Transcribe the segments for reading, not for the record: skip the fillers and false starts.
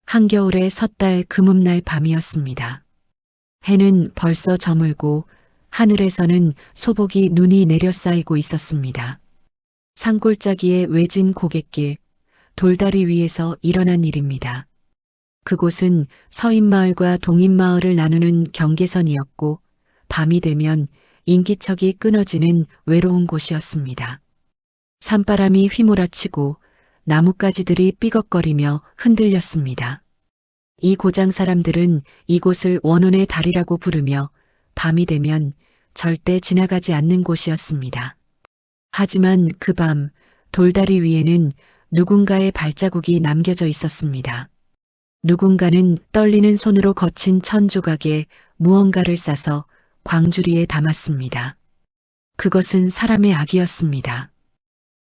한겨울의 섣달 금음날 밤이었습니다. 해는 벌써 저물고 하늘에서는 소복이 눈이 내려 쌓이고 있었습니다. 산골짜기의 외진 고갯길, 돌다리 위에서 일어난 일입니다. 그곳은 서인마을과 동인마을을 나누는 경계선이었고 밤이 되면 인기척이 끊어지는 외로운 곳이었습니다. 산바람이 휘몰아치고 나뭇가지들이 삐걱거리며 흔들렸습니다. 이 고장 사람들은 이곳을 원혼의 다리라고 부르며 밤이 되면 절대 지나가지 않는 곳이었습니다. 하지만 그 밤 돌다리 위에는 누군가의 발자국이 남겨져 있었습니다. 누군가는 떨리는 손으로 거친 천 조각에 무언가를 싸서 광주리에 담았습니다. 그것은 사람의 악이었습니다.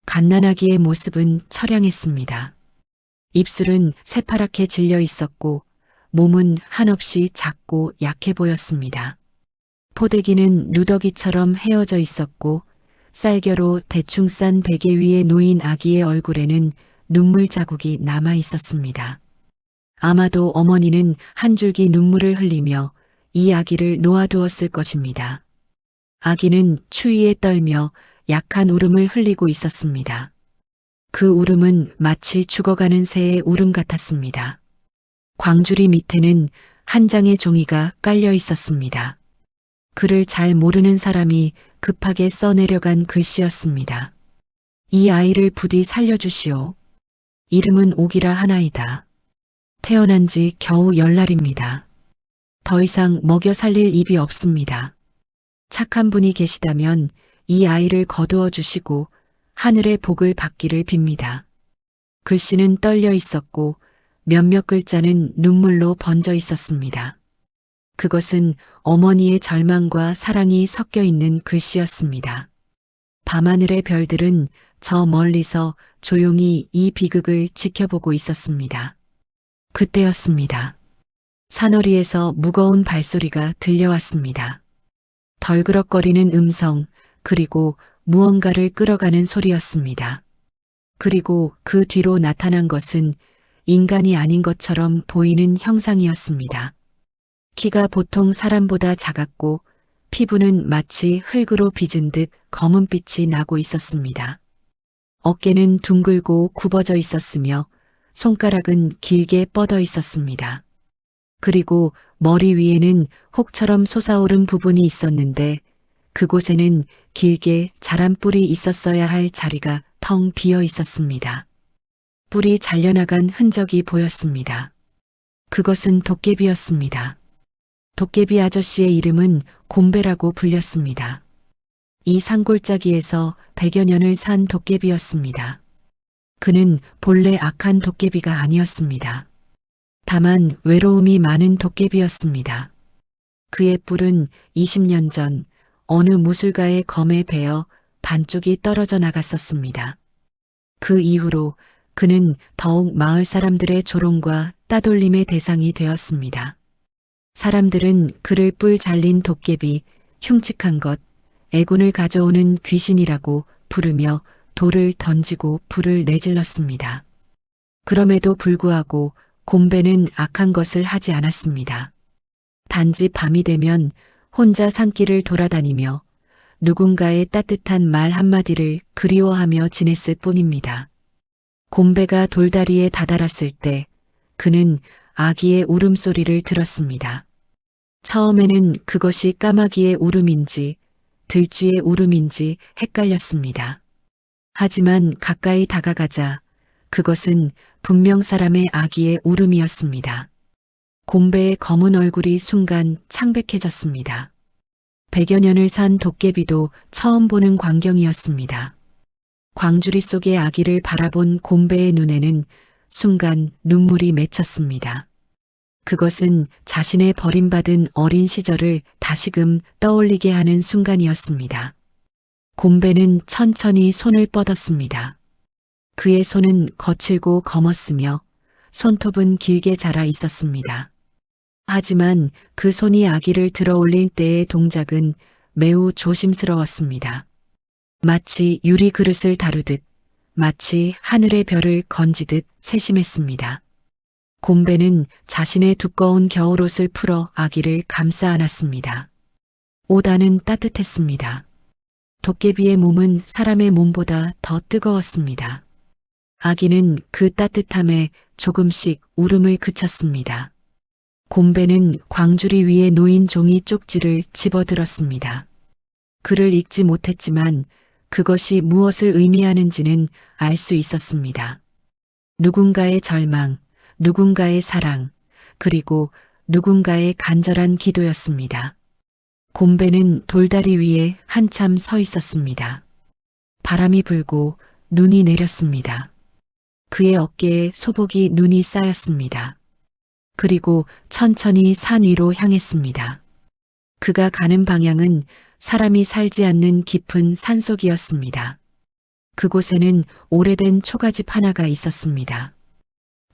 갓난아기의 모습은 처량했습니다. 입술은 새파랗게 질려 있었고 몸은 한없이 작고 약해 보였습니다. 포대기는 누더기처럼 헤어져 있었고 쌀겨로 대충 싼 베개 위에 놓인 아기의 얼굴에는 눈물 자국이 남아 있었습니다. 아마도 어머니는 한 줄기 눈물을 흘리며 이 아기를 놓아두었을 것입니다. 아기는 추위에 떨며 약한 울음을 흘리고 있었습니다. 그 울음은 마치 죽어가는 새의 울음 같았습니다. 광주리 밑에는 한 장의 종이가 깔려 있었습니다. 글을 잘 모르는 사람이 급하게 써내려간 글씨였습니다. 이 아이를 부디 살려주시오. 이름은 옥이라 하나이다. 태어난 지 겨우 10날입니다. 더 이상 먹여 살릴 입이 없습니다. 착한 분이 계시다면 이 아이를 거두어 주시고 하늘의 복을 받기를 빕니다. 글씨는 떨려 있었고 몇몇 글자는 눈물로 번져 있었습니다. 그것은 어머니의 절망과 사랑이 섞여 있는 글씨였습니다. 밤하늘의 별들은 저 멀리서 조용히 이 비극을 지켜보고 있었습니다. 그때였습니다. 산허리에서 무거운 발소리가 들려왔습니다. 덜그럭거리는 음성, 그리고 무언가를 끌어가는 소리였습니다. 그리고 그 뒤로 나타난 것은 인간이 아닌 것처럼 보이는 형상이었습니다. 키가 보통 사람보다 작았고 피부는 마치 흙으로 빚은 듯 검은빛이 나고 있었습니다. 어깨는 둥글고 굽어져 있었으며 손가락은 길게 뻗어 있었습니다. 그리고 머리 위에는 혹처럼 솟아오른 부분이 있었는데 그곳에는 길게 자란 뿔이 있었어야 할 자리가 텅 비어 있었습니다. 뿔이 잘려나간 흔적이 보였습니다. 그것은 도깨비였습니다. 도깨비 아저씨의 이름은 곰배라고 불렸습니다. 이 산골짜기에서 100여 년을 산 도깨비였습니다. 그는 본래 악한 도깨비가 아니었습니다. 다만 외로움이 많은 도깨비였습니다. 그의 뿔은 20년 전 어느 무술가의 검에 베어 반쪽이 떨어져 나갔었습니다. 그 이후로 그는 더욱 마을 사람들의 조롱과 따돌림의 대상이 되었습니다. 사람들은 그를 뿔 잘린 도깨비, 흉측한 것, 애군을 가져오는 귀신이라고 부르며 돌을 던지고 불을 내질렀습니다. 그럼에도 불구하고 곰배는 악한 것을 하지 않았습니다. 단지 밤이 되면 혼자 산길을 돌아다니며 누군가의 따뜻한 말 한마디를 그리워하며 지냈을 뿐입니다. 곰배가 돌다리에 다다랐을 때 그는 아기의 울음소리를 들었습니다. 처음에는 그것이 까마귀의 울음인지 들쥐의 울음인지 헷갈렸습니다. 하지만 가까이 다가가자 그것은 분명 사람의 아기의 울음이었습니다. 곰배의 검은 얼굴이 순간 창백해졌습니다. 100여 년을 산 도깨비도 처음 보는 광경이었습니다. 광주리 속의 아기를 바라본 곰배의 눈에는 순간 눈물이 맺혔습니다. 그것은 자신의 버림받은 어린 시절을 다시금 떠올리게 하는 순간이었습니다. 곰배는 천천히 손을 뻗었습니다. 그의 손은 거칠고 검었으며 손톱은 길게 자라 있었습니다. 하지만 그 손이 아기를 들어 올릴 때의 동작은 매우 조심스러웠습니다. 마치 유리 그릇을 다루듯, 마치 하늘의 별을 건지듯 세심했습니다. 곰배는 자신의 두꺼운 겨울옷을 풀어 아기를 감싸 안았습니다. 옷 안은 따뜻했습니다. 도깨비의 몸은 사람의 몸보다 더 뜨거웠습니다. 아기는 그 따뜻함에 조금씩 울음을 그쳤습니다. 곰배는 광주리 위에 놓인 종이 쪽지를 집어들었습니다. 글을 읽지 못했지만 그것이 무엇을 의미하는지는 알 수 있었습니다. 누군가의 절망, 누군가의 사랑, 그리고 누군가의 간절한 기도였습니다. 곰배는 돌다리 위에 한참 서 있었습니다. 바람이 불고 눈이 내렸습니다. 그의 어깨에 소복이 눈이 쌓였습니다. 그리고 천천히 산 위로 향했습니다. 그가 가는 방향은 사람이 살지 않는 깊은 산속이었습니다. 그곳에는 오래된 초가집 하나가 있었습니다.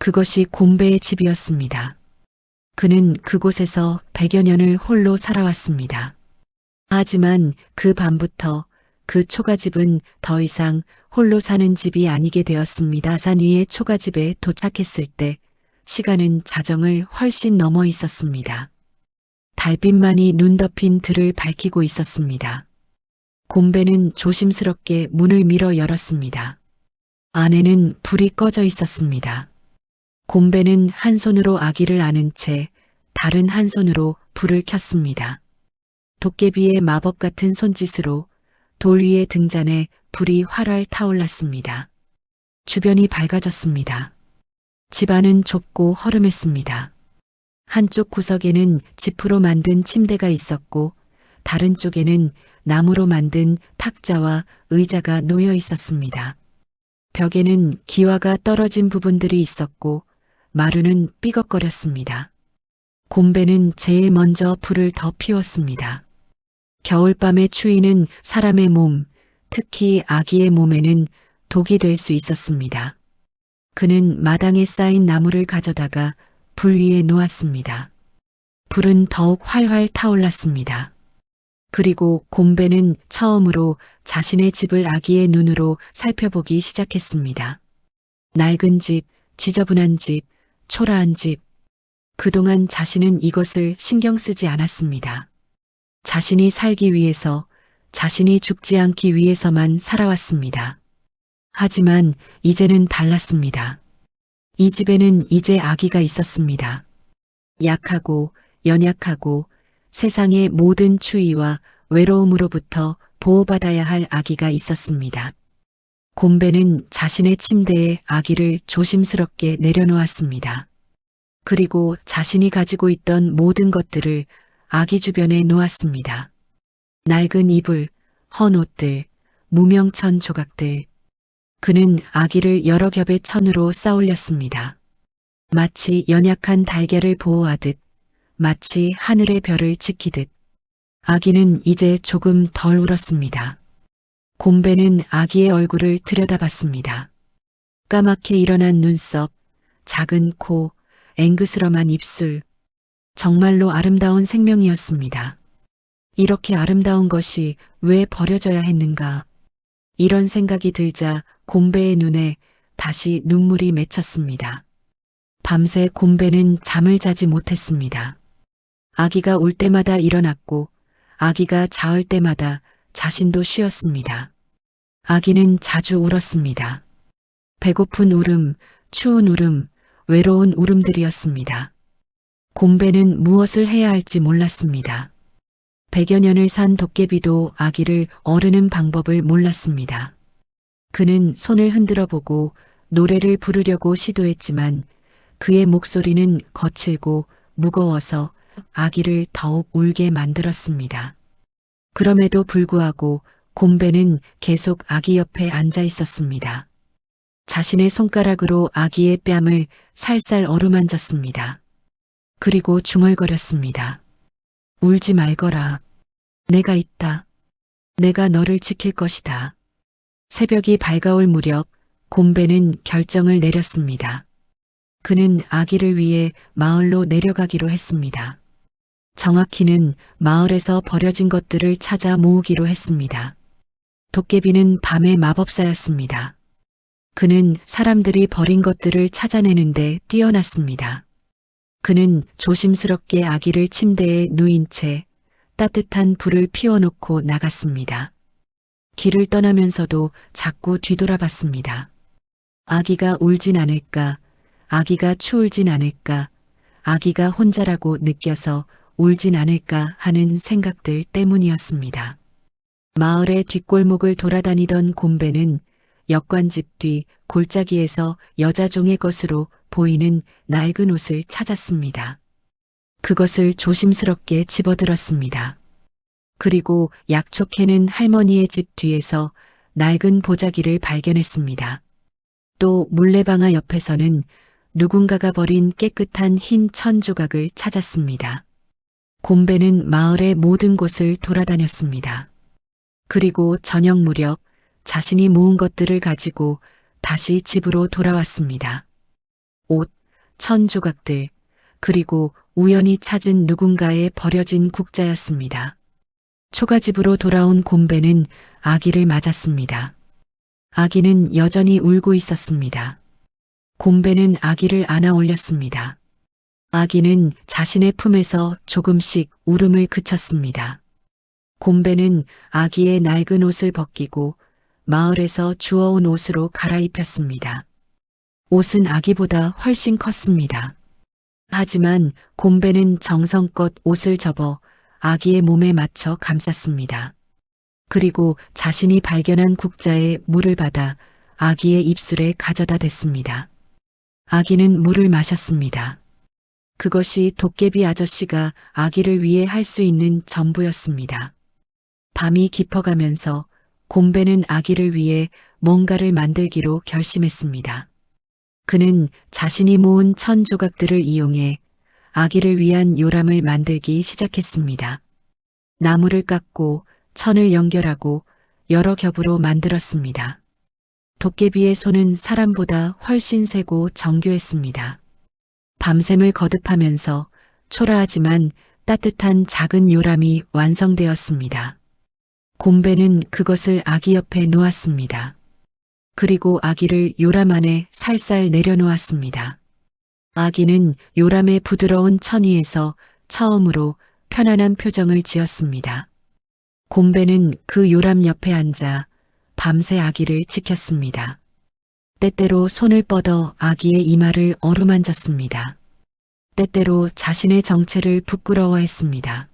그것이 곰배의 집이었습니다. 그는 그곳에서 100여 년을 홀로 살아왔습니다. 하지만 그 밤부터 그 초가집은 더 이상 홀로 사는 집이 아니게 되었습니다. 산 위의 초가집에 도착했을 때 시간은 자정을 훨씬 넘어 있었습니다. 달빛만이 눈 덮인 들을 밝히고 있었습니다. 곰배는 조심스럽게 문을 밀어 열었습니다. 안에는 불이 꺼져 있었습니다. 곰배는 한 손으로 아기를 안은 채 다른 한 손으로 불을 켰습니다. 도깨비의 마법 같은 손짓으로 돌 위의 등잔에 불이 활활 타올랐습니다. 주변이 밝아졌습니다. 집안은 좁고 허름했습니다. 한쪽 구석에는 지프로 만든 침대가 있었고 다른 쪽에는 나무로 만든 탁자와 의자가 놓여 있었습니다. 벽에는 기와가 떨어진 부분들이 있었고 마루는 삐걱거렸습니다. 곰배는 제일 먼저 불을 더 피웠습니다. 겨울밤의 추위는 사람의 몸, 특히 아기의 몸에는 독이 될 수 있었습니다. 그는 마당에 쌓인 나무를 가져다가 불 위에 놓았습니다. 불은 더욱 활활 타올랐습니다. 그리고 곰배는 처음으로 자신의 집을 아기의 눈으로 살펴보기 시작했습니다. 낡은 집, 지저분한 집, 초라한 집. 그동안 자신은 이것을 신경 쓰지 않았습니다. 자신이 살기 위해서, 자신이 죽지 않기 위해서만 살아왔습니다. 하지만 이제는 달랐습니다. 이 집에는 이제 아기가 있었습니다. 약하고 연약하고 세상의 모든 추위와 외로움으로부터 보호받아야 할 아기가 있었습니다. 곰배는 자신의 침대에 아기를 조심스럽게 내려놓았습니다. 그리고 자신이 가지고 있던 모든 것들을 아기 주변에 놓았습니다. 낡은 이불, 헌 옷들, 무명천 조각들. 그는 아기를 여러 겹의 천으로 쌓아올렸습니다. 마치 연약한 달걀을 보호하듯, 마치 하늘의 별을 지키듯. 아기는 이제 조금 덜 울었습니다. 곰배는 아기의 얼굴을 들여다봤습니다. 까맣게 일어난 눈썹, 작은 코, 앵그스럼한 입술. 정말로 아름다운 생명이었습니다. 이렇게 아름다운 것이 왜 버려져야 했는가? 이런 생각이 들자 곰배의 눈에 다시 눈물이 맺혔습니다. 밤새 곰배는 잠을 자지 못했습니다. 아기가 울 때마다 일어났고 아기가 자을 때마다 자신도 쉬었습니다. 아기는 자주 울었습니다. 배고픈 울음, 추운 울음, 외로운 울음들이었습니다. 곰배는 무엇을 해야 할지 몰랐습니다. 100여 년을 산 도깨비도 아기를 어르는 방법을 몰랐습니다. 그는 손을 흔들어 보고 노래를 부르려고 시도했지만 그의 목소리는 거칠고 무거워서 아기를 더욱 울게 만들었습니다. 그럼에도 불구하고 곰배는 계속 아기 옆에 앉아 있었습니다. 자신의 손가락으로 아기의 뺨을 살살 어루만졌습니다. 그리고 중얼거렸습니다. 울지 말거라. 내가 있다. 내가 너를 지킬 것이다. 새벽이 밝아올 무렵 곰배는 결정을 내렸습니다. 그는 아기를 위해 마을로 내려가기로 했습니다. 정확히는 마을에서 버려진 것들을 찾아 모으기로 했습니다. 도깨비는 밤의 마법사였습니다. 그는 사람들이 버린 것들을 찾아내는데 뛰어났습니다. 그는 조심스럽게 아기를 침대에 누인 채 따뜻한 불을 피워놓고 나갔습니다. 길을 떠나면서도 자꾸 뒤돌아봤습니다. 아기가 울진 않을까, 아기가 추울진 않을까, 아기가 혼자라고 느껴서 울진 않을까 하는 생각들 때문이었습니다. 마을의 뒷골목을 돌아다니던 곰배는 역관집 뒤 골짜기에서 여자종의 것으로 보이는 낡은 옷을 찾았습니다. 그것을 조심스럽게 집어들었습니다. 그리고 약초캐는 할머니의 집 뒤에서 낡은 보자기를 발견했습니다. 또 물레방아 옆에서는 누군가가 버린 깨끗한 흰 천 조각을 찾았습니다. 곰배는 마을의 모든 곳을 돌아다녔습니다. 그리고 저녁 무렵 자신이 모은 것들을 가지고 다시 집으로 돌아왔습니다. 옷, 천 조각들, 그리고 우연히 찾은 누군가의 버려진 국자였습니다. 초가집으로 돌아온 곰배는 아기를 맞았습니다. 아기는 여전히 울고 있었습니다. 곰배는 아기를 안아 올렸습니다. 아기는 자신의 품에서 조금씩 울음을 그쳤습니다. 곰배는 아기의 낡은 옷을 벗기고 마을에서 주워온 옷으로 갈아입혔습니다. 옷은 아기보다 훨씬 컸습니다. 하지만 곰배는 정성껏 옷을 접어 아기의 몸에 맞춰 감쌌습니다. 그리고 자신이 발견한 국자에 물을 받아 아기의 입술에 가져다 댔습니다. 아기는 물을 마셨습니다. 그것이 도깨비 아저씨가 아기를 위해 할 수 있는 전부였습니다. 밤이 깊어가면서 곰배는 아기를 위해 뭔가를 만들기로 결심했습니다. 그는 자신이 모은 천 조각들을 이용해 아기를 위한 요람을 만들기 시작했습니다. 나무를 깎고 천을 연결하고 여러 겹으로 만들었습니다. 도깨비의 손은 사람보다 훨씬 세고 정교했습니다. 밤샘을 거듭하면서 초라하지만 따뜻한 작은 요람이 완성되었습니다. 곰배는 그것을 아기 옆에 놓았습니다. 그리고 아기를 요람 안에 살살 내려놓았습니다. 아기는 요람의 부드러운 천 위에서 처음으로 편안한 표정을 지었습니다. 곰배는 그 요람 옆에 앉아 밤새 아기를 지켰습니다. 때때로 손을 뻗어 아기의 이마를 어루만졌습니다. 때때로 자신의 정체를 부끄러워했습니다.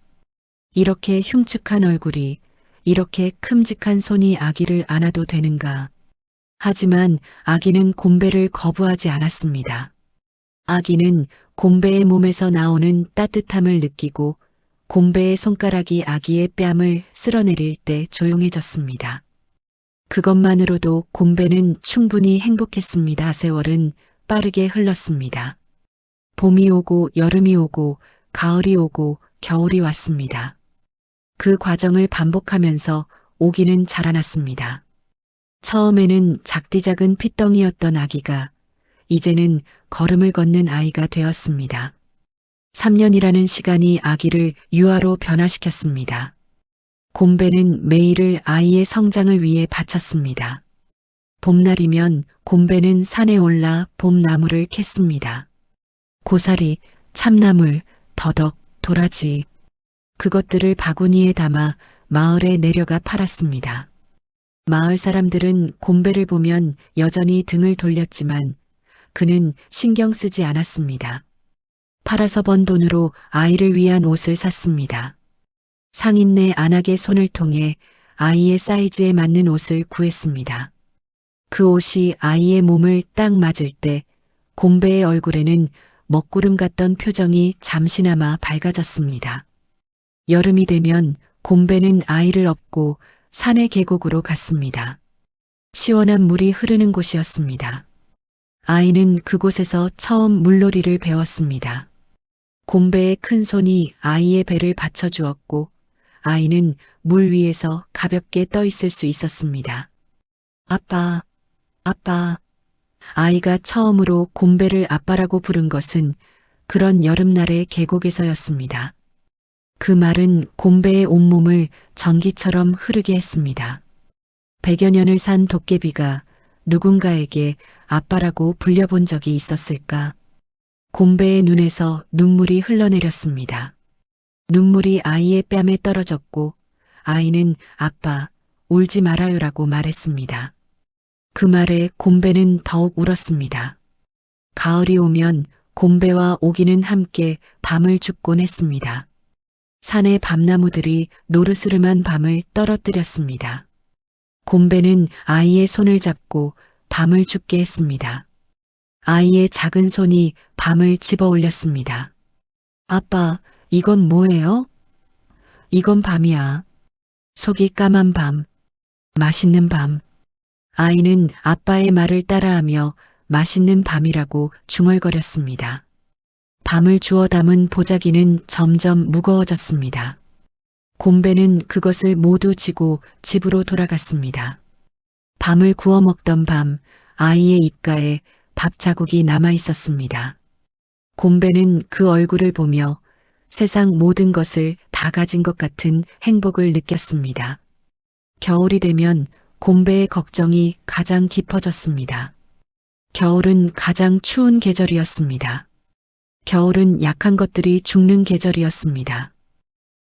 이렇게 흉측한 얼굴이, 이렇게 큼직한 손이 아기를 안아도 되는가. 하지만 아기는 곰배를 거부하지 않았습니다. 아기는 곰배의 몸에서 나오는 따뜻함을 느끼고 곰배의 손가락이 아기의 뺨을 쓸어내릴 때 조용해졌습니다. 그것만으로도 곰배는 충분히 행복했습니다. 세월은 빠르게 흘렀습니다. 봄이 오고 여름이 오고 가을이 오고 겨울이 왔습니다. 그 과정을 반복하면서 오기는 자라났습니다. 처음에는 작디작은 핏덩이였던 아기가 이제는 걸음을 걷는 아이가 되었습니다. 3년이라는 시간이 아기를 유아로 변화시켰습니다. 곰배는 매일을 아이의 성장을 위해 바쳤습니다. 봄날이면 곰배는 산에 올라 봄나무를 캤습니다. 고사리, 참나물, 더덕, 도라지, 그것들을 바구니에 담아 마을에 내려가 팔았습니다. 마을 사람들은 곰배를 보면 여전히 등을 돌렸지만 그는 신경 쓰지 않았습니다. 팔아서 번 돈으로 아이를 위한 옷을 샀습니다. 상인네 안악의 손을 통해 아이의 사이즈에 맞는 옷을 구했습니다. 그 옷이 아이의 몸을 딱 맞을 때 곰배의 얼굴에는 먹구름 같던 표정이 잠시나마 밝아졌습니다. 여름이 되면 곰배는 아이를 업고 산의 계곡으로 갔습니다. 시원한 물이 흐르는 곳이었습니다. 아이는 그곳에서 처음 물놀이를 배웠습니다. 곰배의 큰 손이 아이의 배를 받쳐주었고 아이는 물 위에서 가볍게 떠 있을 수 있었습니다. 아빠, 아빠. 아이가 처음으로 곰배를 아빠라고 부른 것은 그런 여름날의 계곡에서였습니다. 그 말은 곰배의 온몸을 전기처럼 흐르게 했습니다. 100여 년을 산 도깨비가 누군가에게 아빠라고 불려본 적이 있었을까? 곰배의 눈에서 눈물이 흘러내렸습니다. 눈물이 아이의 뺨에 떨어졌고 아이는 아빠, 울지 말아요라고 말했습니다. 그 말에 곰배는 더욱 울었습니다. 가을이 오면 곰배와 오기는 함께 밤을 죽곤 했습니다. 산의 밤나무들이 노르스름한 밤을 떨어뜨렸습니다. 곰배는 아이의 손을 잡고 밤을 죽게 했습니다. 아이의 작은 손이 밤을 집어 올렸습니다. 아빠, 이건 뭐예요? 이건 밤이야. 속이 까만 밤, 맛있는 밤. 아이는 아빠의 말을 따라하며 맛있는 밤이라고 중얼거렸습니다. 밤을 주워 담은 보자기는 점점 무거워졌습니다. 곰배는 그것을 모두 지고 집으로 돌아갔습니다. 밤을 구워 먹던 밤, 아이의 입가에 밥 자국이 남아 있었습니다. 곰배는 그 얼굴을 보며 세상 모든 것을 다 가진 것 같은 행복을 느꼈습니다. 겨울이 되면 곰배의 걱정이 가장 깊어졌습니다. 겨울은 가장 추운 계절이었습니다. 겨울은 약한 것들이 죽는 계절이었습니다.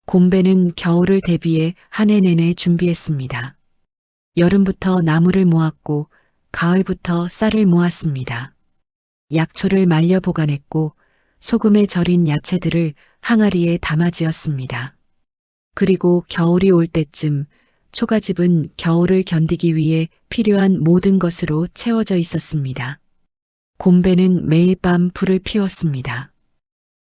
곰배는 겨울을 대비해 한 해 내내 준비했습니다. 여름부터 나무를 모았고 가을부터 쌀을 모았습니다. 약초를 말려 보관했고 소금에 절인 야채들을 항아리에 담아지었습니다. 그리고 겨울이 올 때쯤 초가집은 겨울을 견디기 위해 필요한 모든 것으로 채워져 있었습니다. 곰배는 매일 밤 불을 피웠습니다.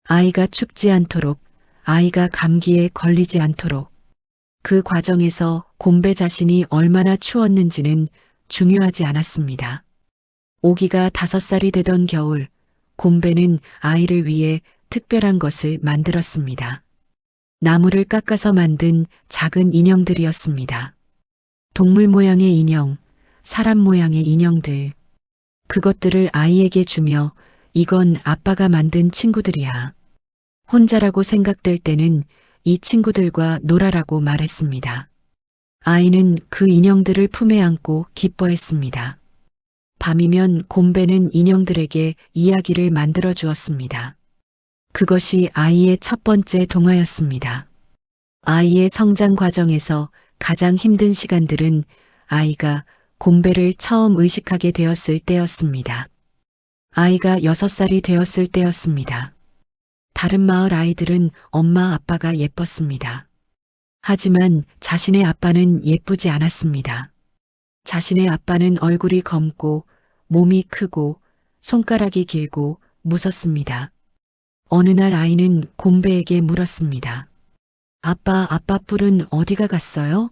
아이가 춥지 않도록, 아이가 감기에 걸리지 않도록. 그 과정에서 곰배 자신이 얼마나 추웠는지는 중요하지 않았습니다. 오기가 5살이 되던 겨울, 곰배는 아이를 위해 특별한 것을 만들었습니다. 나무를 깎아서 만든 작은 인형들이었습니다. 동물 모양의 인형, 사람 모양의 인형들. 그것들을 아이에게 주며 이건 아빠가 만든 친구들이야. 혼자라고 생각될 때는 이 친구들과 놀아라고 말했습니다. 아이는 그 인형들을 품에 안고 기뻐했습니다. 밤이면 곰배는 인형들에게 이야기를 만들어 주었습니다. 그것이 아이의 첫 번째 동화였습니다. 아이의 성장 과정에서 가장 힘든 시간들은 아이가 곰배를 처음 의식하게 되었을 때였습니다. 아이가 6살이 되었을 때였습니다. 다른 마을 아이들은 엄마 아빠가 예뻤습니다. 하지만 자신의 아빠는 예쁘지 않았습니다. 자신의 아빠는 얼굴이 검고 몸이 크고 손가락이 길고 무섭습니다. 어느 날 아이는 곰배에게 물었습니다. 아빠 뿔은 어디가 갔어요?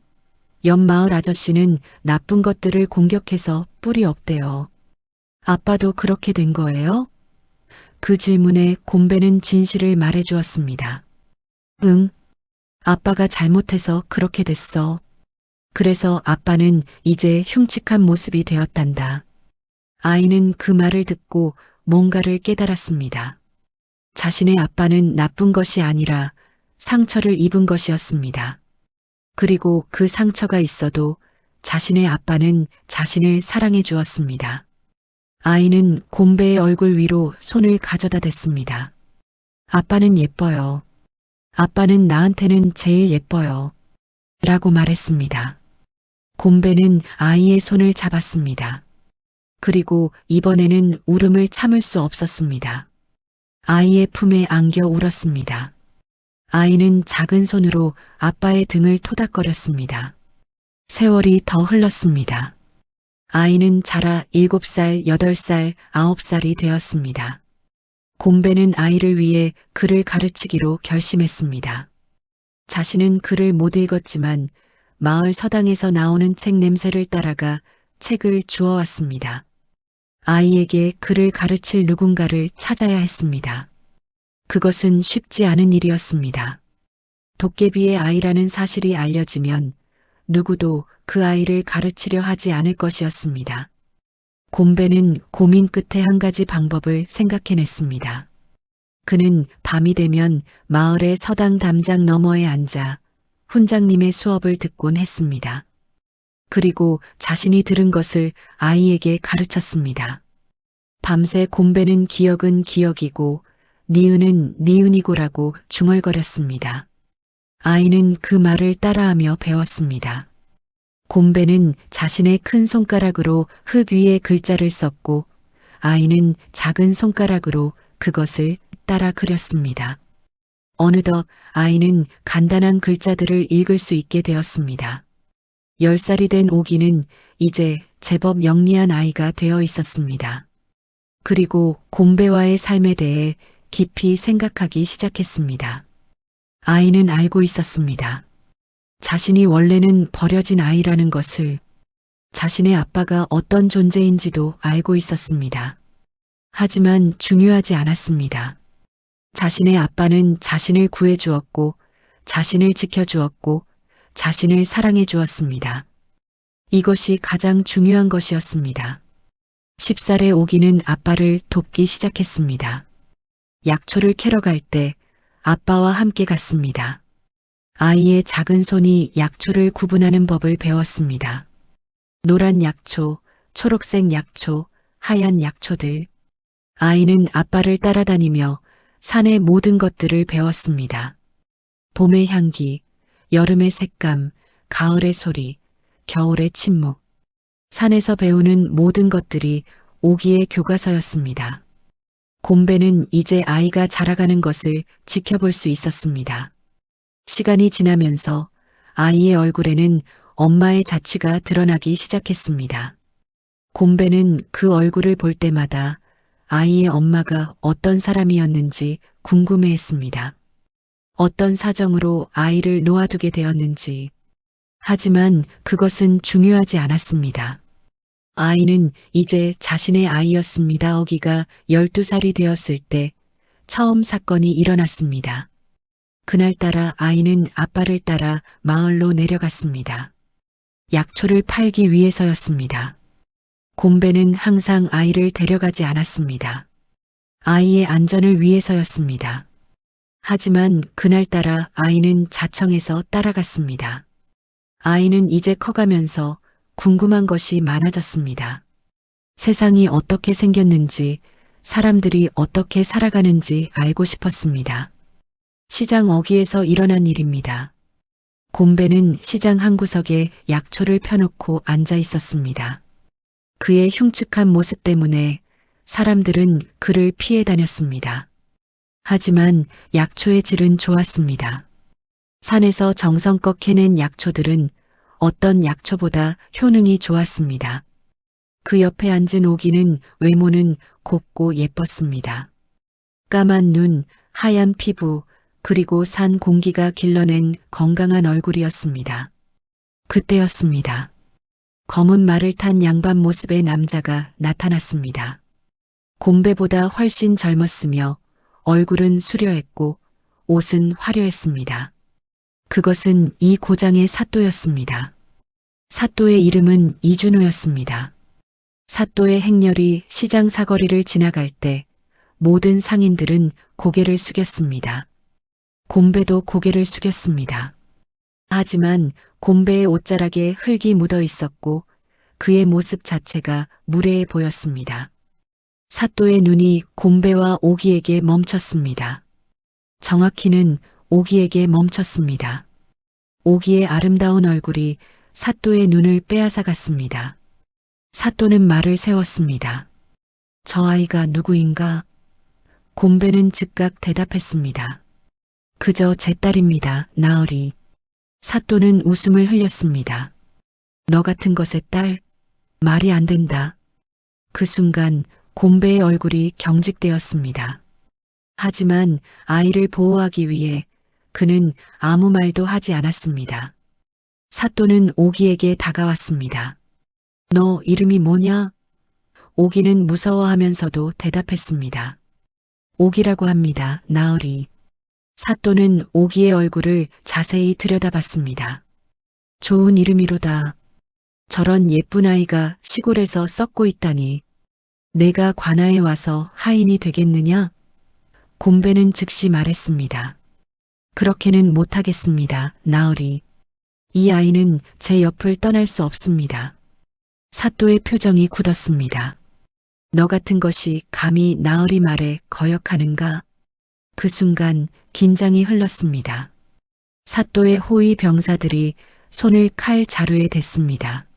옆 마을 아저씨는 나쁜 것들을 공격해서 뿔이 없대요. 아빠도 그렇게 된 거예요? 그 질문에 곰배는 진실을 말해 주었습니다. 응, 아빠가 잘못해서 그렇게 됐어. 그래서 아빠는 이제 흉측한 모습이 되었단다. 아이는 그 말을 듣고 뭔가를 깨달았습니다. 자신의 아빠는 나쁜 것이 아니라 상처를 입은 것이었습니다. 그리고 그 상처가 있어도 자신의 아빠는 자신을 사랑해 주었습니다. 아이는 곰배의 얼굴 위로 손을 가져다 댔습니다. 아빠는 예뻐요. 아빠는 나한테는 제일 예뻐요. 라고 말했습니다. 곰배는 아이의 손을 잡았습니다. 그리고 이번에는 울음을 참을 수 없었습니다. 아이의 품에 안겨 울었습니다. 아이는 작은 손으로 아빠의 등을 토닥거렸습니다. 세월이 더 흘렀습니다. 아이는 자라 7살, 8살, 9살이 되었습니다. 곰배는 아이를 위해 글을 가르치기로 결심했습니다. 자신은 글을 못 읽었지만 마을 서당에서 나오는 책 냄새를 따라가 책을 주워왔습니다. 아이에게 글을 가르칠 누군가를 찾아야 했습니다. 그것은 쉽지 않은 일이었습니다. 도깨비의 아이라는 사실이 알려지면 누구도 그 아이를 가르치려 하지 않을 것이었습니다. 곰배는 고민 끝에 한 가지 방법을 생각해냈습니다. 그는 밤이 되면 마을의 서당 담장 너머에 앉아 훈장님의 수업을 듣곤 했습니다. 그리고 자신이 들은 것을 아이에게 가르쳤습니다. 밤새 곰배는 기억은 기억이고 니은은 니은이고라고 중얼거렸습니다. 아이는 그 말을 따라하며 배웠습니다. 곰배는 자신의 큰 손가락으로 흙 위에 글자를 썼고 아이는 작은 손가락으로 그것을 따라 그렸습니다. 어느덧 아이는 간단한 글자들을 읽을 수 있게 되었습니다. 10살이 된 오기는 이제 제법 영리한 아이가 되어 있었습니다. 그리고 곰배와의 삶에 대해 깊이 생각하기 시작했습니다. 아이는 알고 있었습니다. 자신이 원래는 버려진 아이라는 것을, 자신의 아빠가 어떤 존재인지도 알고 있었습니다. 하지만 중요하지 않았습니다. 자신의 아빠는 자신을 구해주었고, 자신을 지켜주었고, 자신을 사랑해 주었습니다. 이것이 가장 중요한 것이었습니다. 10살의 오기는 아빠를 돕기 시작했습니다. 약초를 캐러 갈 때 아빠와 함께 갔습니다. 아이의 작은 손이 약초를 구분하는 법을 배웠습니다. 노란 약초, 초록색 약초, 하얀 약초들. 아이는 아빠를 따라다니며 산의 모든 것들을 배웠습니다. 봄의 향기, 여름의 색감, 가을의 소리, 겨울의 침묵. 산에서 배우는 모든 것들이 오기의 교과서였습니다. 곰배는 이제 아이가 자라가는 것을 지켜볼 수 있었습니다. 시간이 지나면서 아이의 얼굴에는 엄마의 자취가 드러나기 시작했습니다. 곰배는 그 얼굴을 볼 때마다 아이의 엄마가 어떤 사람이었는지 궁금해했습니다. 어떤 사정으로 아이를 놓아두게 되었는지. 하지만 그것은 중요하지 않았습니다. 아이는 이제 자신의 아이였습니다. 어기가 12살이 되었을 때 처음 사건이 일어났습니다. 그날따라 아이는 아빠를 따라 마을로 내려갔습니다. 약초를 팔기 위해서였습니다. 곰배는 항상 아이를 데려가지 않았습니다. 아이의 안전을 위해서였습니다. 하지만 그날따라 아이는 자청해서 따라갔습니다. 아이는 이제 커가면서 궁금한 것이 많아졌습니다. 세상이 어떻게 생겼는지, 사람들이 어떻게 살아가는지 알고 싶었습니다. 시장 어귀에서 일어난 일입니다. 곰배는 시장 한 구석에 약초를 펴놓고 앉아 있었습니다. 그의 흉측한 모습 때문에 사람들은 그를 피해 다녔습니다. 하지만 약초의 질은 좋았습니다. 산에서 정성껏 캐낸 약초들은 어떤 약초보다 효능이 좋았습니다. 그 옆에 앉은 오기는 외모는 곱고 예뻤습니다. 까만 눈, 하얀 피부, 그리고 산 공기가 길러낸 건강한 얼굴이었습니다. 그때였습니다. 검은 말을 탄 양반 모습의 남자가 나타났습니다. 곰배보다 훨씬 젊었으며 얼굴은 수려했고 옷은 화려했습니다. 그것은 이 고장의 사또였습니다. 사또의 이름은 이준호였습니다. 사또의 행렬이 시장 사거리를 지나갈 때 모든 상인들은 고개를 숙였습니다. 곰배도 고개를 숙였습니다. 하지만 곰배의 옷자락에 흙이 묻어 있었고 그의 모습 자체가 무례해 보였습니다. 사또의 눈이 곰배와 오기에게 멈췄습니다. 정확히는 오기에게 멈췄습니다. 오기의 아름다운 얼굴이 사또의 눈을 빼앗아갔습니다. 사또는 말을 세웠습니다. 저 아이가 누구인가? 곰배는 즉각 대답했습니다. 그저 제 딸입니다. 나으리. 사또는 웃음을 흘렸습니다. 너 같은 것의 딸? 말이 안 된다. 그 순간 곰배의 얼굴이 경직되었습니다. 하지만 아이를 보호하기 위해 그는 아무 말도 하지 않았습니다. 사또는 오기에게 다가왔습니다. 너 이름이 뭐냐? 오기는 무서워하면서도 대답했습니다. 오기라고 합니다. 나으리. 사또는 오기의 얼굴을 자세히 들여다봤습니다. 좋은 이름이로다. 저런 예쁜 아이가 시골에서 썩고 있다니. 내가 관아에 와서 하인이 되겠느냐? 곰배는 즉시 말했습니다. 그렇게는 못하겠습니다. 나으리. 이 아이는 제 옆을 떠날 수 없습니다. 사또의 표정이 굳었습니다. 너 같은 것이 감히 나으리 말에 거역하는가? 그 순간 긴장이 흘렀습니다. 사또의 호위 병사들이 손을 칼 자루에 댔습니다.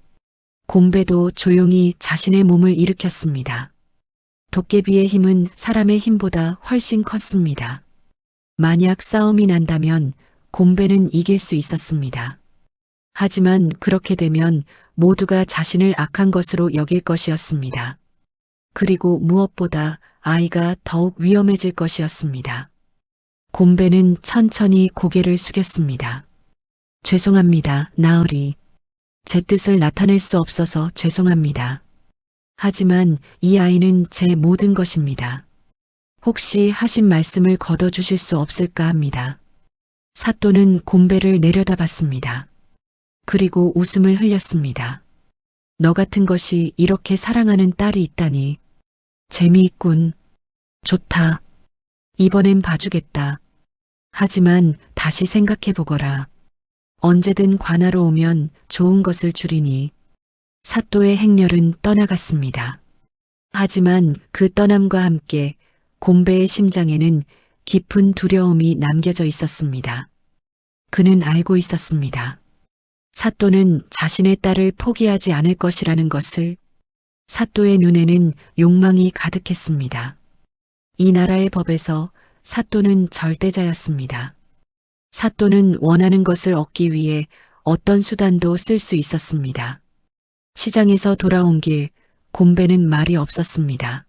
곰배도 조용히 자신의 몸을 일으켰습니다. 도깨비의 힘은 사람의 힘보다 훨씬 컸습니다. 만약 싸움이 난다면 곰배는 이길 수 있었습니다. 하지만 그렇게 되면 모두가 자신을 악한 것으로 여길 것이었습니다. 그리고 무엇보다 아이가 더욱 위험해질 것이었습니다. 곰배는 천천히 고개를 숙였습니다. 죄송합니다, 나으리. 제 뜻을 나타낼 수 없어서 죄송합니다. 하지만 이 아이는 제 모든 것입니다. 혹시 하신 말씀을 거둬주실 수 없을까 합니다. 사또는 곰배를 내려다봤습니다. 그리고 웃음을 흘렸습니다. 너 같은 것이 이렇게 사랑하는 딸이 있다니. 재미있군. 좋다. 이번엔 봐주겠다. 하지만 다시 생각해보거라. 언제든 관하로 오면 좋은 것을 주리니. 사또의 행렬은 떠나갔습니다. 하지만 그 떠남과 함께 곰배의 심장에는 깊은 두려움이 남겨져 있었습니다. 그는 알고 있었습니다. 사또는 자신의 딸을 포기하지 않을 것이라는 것을. 사또의 눈에는 욕망이 가득했습니다. 이 나라의 법에서 사또는 절대자였습니다. 사또는 원하는 것을 얻기 위해 어떤 수단도 쓸 수 있었습니다. 시장에서 돌아온 길, 곰배는 말이 없었습니다.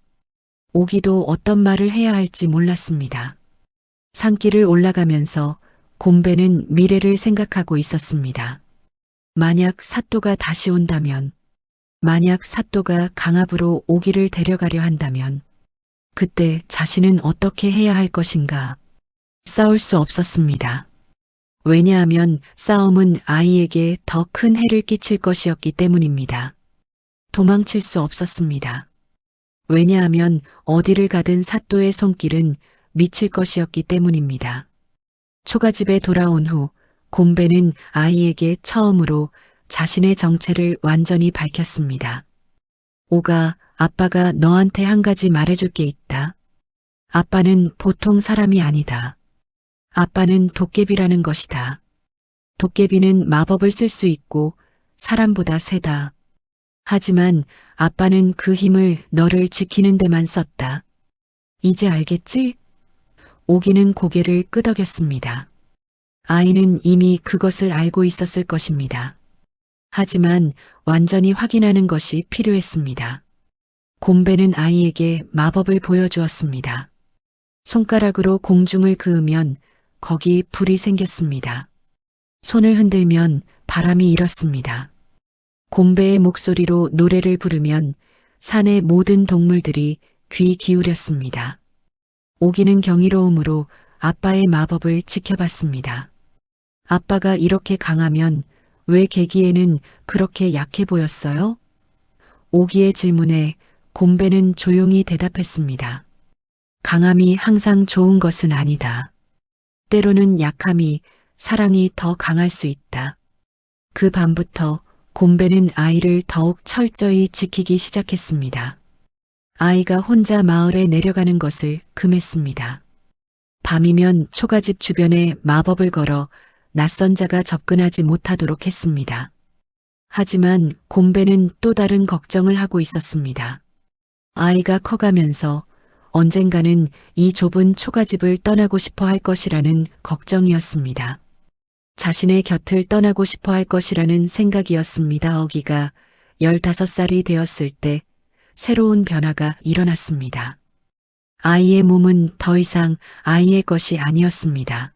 오기도 어떤 말을 해야 할지 몰랐습니다. 산길을 올라가면서 곰배는 미래를 생각하고 있었습니다. 만약 사또가 다시 온다면, 만약 사또가 강압으로 오기를 데려가려 한다면, 그때 자신은 어떻게 해야 할 것인가? 싸울 수 없었습니다. 왜냐하면 싸움은 아이에게 더 큰 해를 끼칠 것이었기 때문입니다. 도망칠 수 없었습니다. 왜냐하면 어디를 가든 사또의 손길은 미칠 것이었기 때문입니다. 초가집에 돌아온 후 곰배는 아이에게 처음으로 자신의 정체를 완전히 밝혔습니다. 오가, 아빠가 너한테 한 가지 말해줄 게 있다. 아빠는 보통 사람이 아니다. 아빠는 도깨비라는 것이다. 도깨비는 마법을 쓸 수 있고 사람보다 세다. 하지만 아빠는 그 힘을 너를 지키는 데만 썼다. 이제 알겠지? 오기는 고개를 끄덕였습니다. 아이는 이미 그것을 알고 있었을 것입니다. 하지만 완전히 확인하는 것이 필요했습니다. 곰배는 아이에게 마법을 보여주었습니다. 손가락으로 공중을 그으면 거기 불이 생겼습니다. 손을 흔들면 바람이 일었습니다. 곰배의 목소리로 노래를 부르면 산의 모든 동물들이 귀 기울였습니다. 오기는 경이로움으로 아빠의 마법을 지켜봤습니다. 아빠가 이렇게 강하면 왜 계기에는 그렇게 약해 보였어요? 오기의 질문에 곰배는 조용히 대답했습니다. 강함이 항상 좋은 것은 아니다. 때로는 약함이 사랑이 더 강할 수 있다. 그 밤부터 곰배는 아이를 더욱 철저히 지키기 시작했습니다. 아이가 혼자 마을에 내려가는 것을 금했습니다. 밤이면 초가집 주변에 마법을 걸어 낯선 자가 접근하지 못하도록 했습니다. 하지만 곰배는 또 다른 걱정을 하고 있었습니다. 아이가 커가면서 언젠가는 이 좁은 초가집을 떠나고 싶어 할 것이라는 걱정이었습니다. 자신의 곁을 떠나고 싶어 할 것이라는 생각이었습니다. 어기가 15살이 되었을 때 새로운 변화가 일어났습니다. 아이의 몸은 더 이상 아이의 것이 아니었습니다.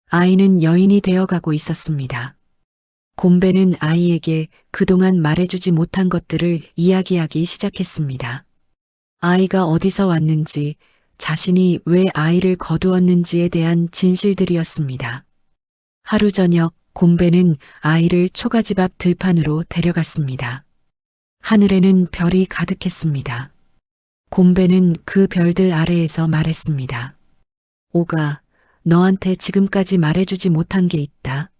아이는 여인이 되어가고 있었습니다. 곰배는 아이에게 그동안 말해주지 못한 것들을 이야기하기 시작했습니다. 아이가 어디서 왔는지, 자신이 왜 아이를 거두었는지에 대한 진실들이었습니다. 하루 저녁 곰배는 아이를 초가집 앞 들판으로 데려갔습니다. 하늘에는 별이 가득했습니다. 곰배는 그 별들 아래에서 말했습니다. 오가, 너한테 지금까지 말해주지 못한 게 있다.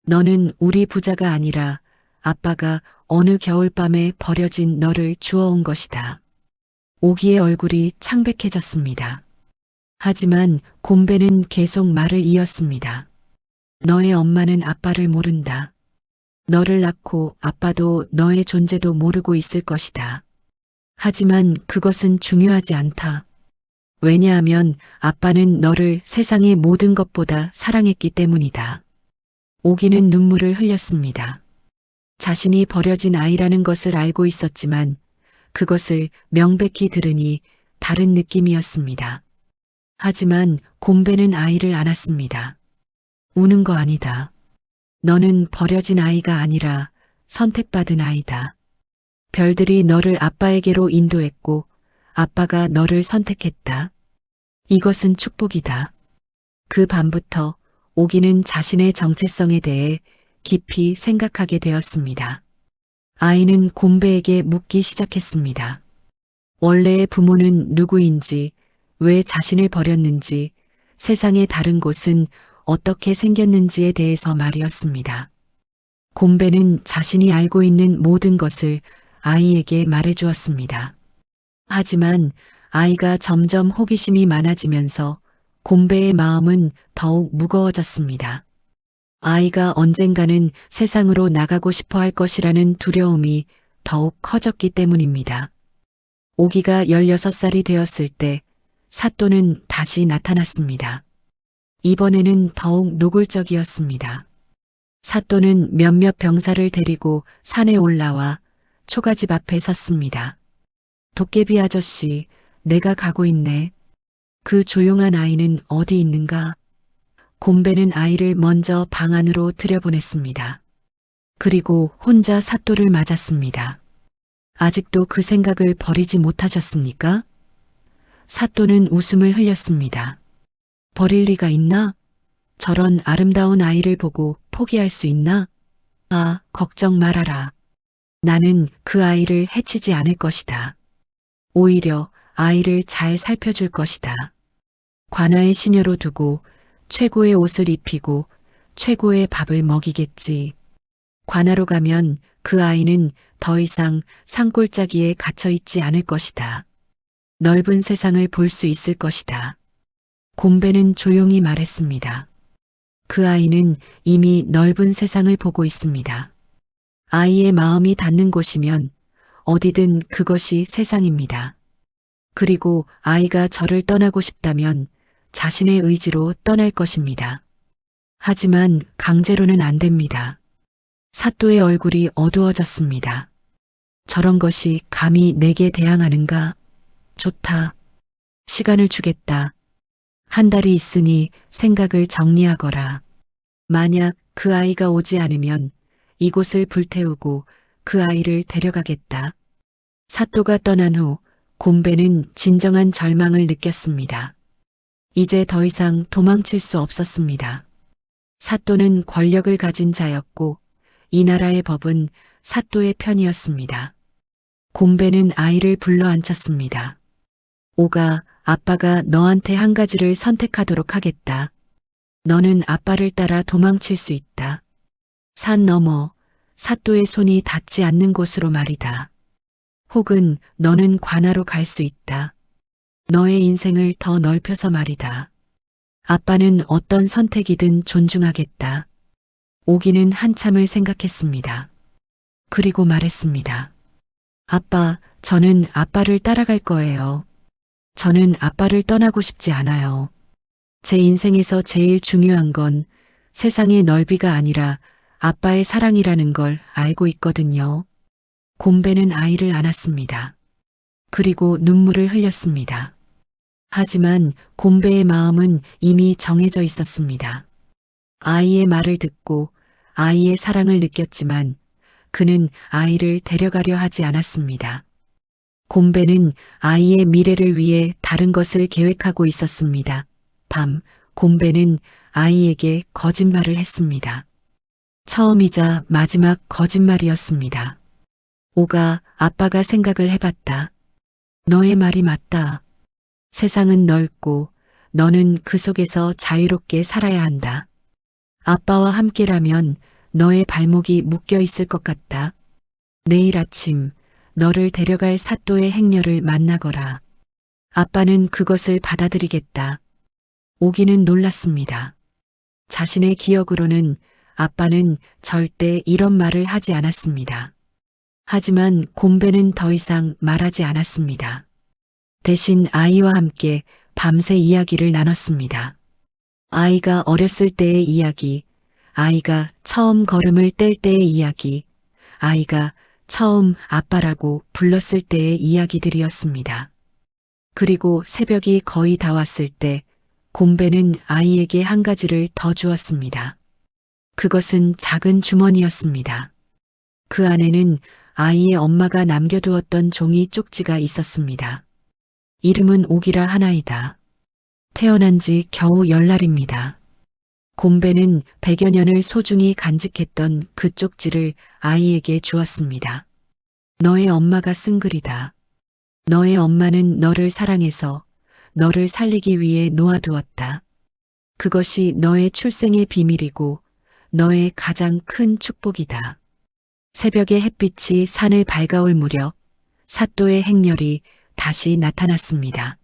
너는 우리 부자가 아니라 아빠가 어느 겨울밤에 버려진 너를 주워온 것이다. 오기의 얼굴이 창백해졌습니다. 하지만 곰배는 계속 말을 이었습니다. 너의 엄마는 아빠를 모른다. 너를 낳고 아빠도 너의 존재도 모르고 있을 것이다. 하지만 그것은 중요하지 않다. 왜냐하면 아빠는 너를 세상의 모든 것보다 사랑했기 때문이다. 오기는 눈물을 흘렸습니다. 자신이 버려진 아이라는 것을 알고 있었지만 그것을 명백히 들으니 다른 느낌이었습니다. 하지만 곰배는 아이를 안았습니다. 우는 거 아니다. 너는 버려진 아이가 아니라 선택받은 아이다. 별들이 너를 아빠에게로 인도했고 아빠가 너를 선택했다. 이것은 축복이다. 그 밤부터 오기는 자신의 정체성에 대해 깊이 생각하게 되었습니다. 아이는 곰배에게 묻기 시작했습니다. 원래의 부모는 누구인지, 왜 자신을 버렸는지, 세상의 다른 곳은 어떻게 생겼는지에 대해서 말이었습니다. 곰배는 자신이 알고 있는 모든 것을 아이에게 말해주었습니다. 하지만 아이가 점점 호기심이 많아지면서 곰배의 마음은 더욱 무거워졌습니다. 아이가 언젠가는 세상으로 나가고 싶어 할 것이라는 두려움이 더욱 커졌기 때문입니다. 오기가 16살이 되었을 때 사또는 다시 나타났습니다. 이번에는 더욱 노골적이었습니다. 사또는 몇몇 병사를 데리고 산에 올라와 초가집 앞에 섰습니다. 도깨비 아저씨, 내가 가고 있네. 그 조용한 아이는 어디 있는가? 곰배는 아이를 먼저 방 안으로 들여보냈습니다. 그리고 혼자 사또를 맞았습니다. 아직도 그 생각을 버리지 못하셨습니까? 사또는 웃음을 흘렸습니다. 버릴 리가 있나? 저런 아름다운 아이를 보고 포기할 수 있나? 아, 걱정 말아라. 나는 그 아이를 해치지 않을 것이다. 오히려 아이를 잘 살펴줄 것이다. 관아의 시녀로 두고 최고의 옷을 입히고 최고의 밥을 먹이겠지. 관아로 가면 그 아이는 더 이상 산골짜기에 갇혀 있지 않을 것이다. 넓은 세상을 볼 수 있을 것이다. 곰배는 조용히 말했습니다. 그 아이는 이미 넓은 세상을 보고 있습니다. 아이의 마음이 닿는 곳이면 어디든 그것이 세상입니다. 그리고 아이가 저를 떠나고 싶다면 자신의 의지로 떠날 것입니다. 하지만 강제로는 안 됩니다. 사또의 얼굴이 어두워졌습니다. 저런 것이 감히 내게 대항하는가? 좋다. 시간을 주겠다. 한 달이 있으니 생각을 정리하거라. 만약 그 아이가 오지 않으면 이곳을 불태우고 그 아이를 데려가겠다. 사또가 떠난 후 곰배는 진정한 절망을 느꼈습니다. 이제 더 이상 도망칠 수 없었습니다. 사또는 권력을 가진 자였고 이 나라의 법은 사또의 편이었습니다. 곰배는 아이를 불러 앉혔습니다. 오가, 아빠가 너한테 한 가지를 선택하도록 하겠다. 너는 아빠를 따라 도망칠 수 있다. 산 너머, 사또의 손이 닿지 않는 곳으로 말이다. 혹은 너는 관아로 갈 수 있다. 너의 인생을 더 넓혀서 말이다. 아빠는 어떤 선택이든 존중하겠다. 오기는 한참을 생각했습니다. 그리고 말했습니다. 아빠, 저는 아빠를 따라갈 거예요. 저는 아빠를 떠나고 싶지 않아요. 제 인생에서 제일 중요한 건 세상의 넓이가 아니라 아빠의 사랑이라는 걸 알고 있거든요. 곰배는 아이를 안았습니다. 그리고 눈물을 흘렸습니다. 하지만 곰배의 마음은 이미 정해져 있었습니다. 아이의 말을 듣고 아이의 사랑을 느꼈지만 그는 아이를 데려가려 하지 않았습니다. 곰배는 아이의 미래를 위해 다른 것을 계획하고 있었습니다. 밤, 곰배는 아이에게 거짓말을 했습니다. 처음이자 마지막 거짓말이었습니다. 오가, 아빠가 생각을 해봤다. 너의 말이 맞다. 세상은 넓고 너는 그 속에서 자유롭게 살아야 한다. 아빠와 함께라면 너의 발목이 묶여 있을 것 같다. 내일 아침 너를 데려갈 사또의 행녀를 만나거라. 아빠는 그것을 받아들이겠다. 오기는 놀랐습니다. 자신의 기억으로는 아빠는 절대 이런 말을 하지 않았습니다. 하지만 곰배는 더 이상 말하지 않았습니다. 대신 아이와 함께 밤새 이야기를 나눴습니다. 아이가 어렸을 때의 이야기, 아이가 처음 걸음을 뗄 때의 이야기, 아이가 처음 아빠라고 불렀을 때의 이야기들이었습니다. 그리고 새벽이 거의 다 왔을 때 곰배는 아이에게 한 가지를 더 주었습니다. 그것은 작은 주머니였습니다. 그 안에는 아이의 엄마가 남겨두었던 종이 쪽지가 있었습니다. 이름은 오기라 하나이다. 태어난 지 겨우 10날입니다. 곰배는 100여 년을 소중히 간직했던 그 쪽지를 아이에게 주었습니다. 너의 엄마가 쓴 글이다. 너의 엄마는 너를 사랑해서 너를 살리기 위해 놓아두었다. 그것이 너의 출생의 비밀이고 너의 가장 큰 축복이다. 새벽의 햇빛이 산을 밝아올 무렵 사또의 행렬이 다시 나타났습니다.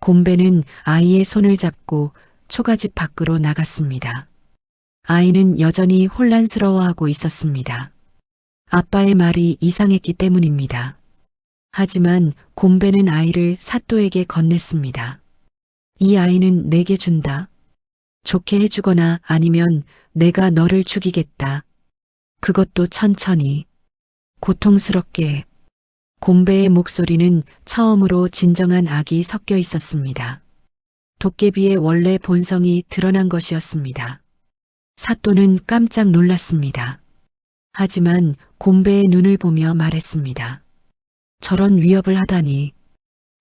곰배는 아이의 손을 잡고 초가집 밖으로 나갔습니다. 아이는 여전히 혼란스러워하고 있었습니다. 아빠의 말이 이상했기 때문입니다. 하지만 곰배는 아이를 사또에게 건넸습니다. 이 아이는 내게 준다. 좋게 해주거나 아니면 내가 너를 죽이겠다. 그것도 천천히, 고통스럽게. 곰배의 목소리는 처음으로 진정한 악이 섞여 있었습니다. 도깨비의 원래 본성이 드러난 것이었습니다. 사또는 깜짝 놀랐습니다. 하지만 곰배의 눈을 보며 말했습니다. 저런 위협을 하다니.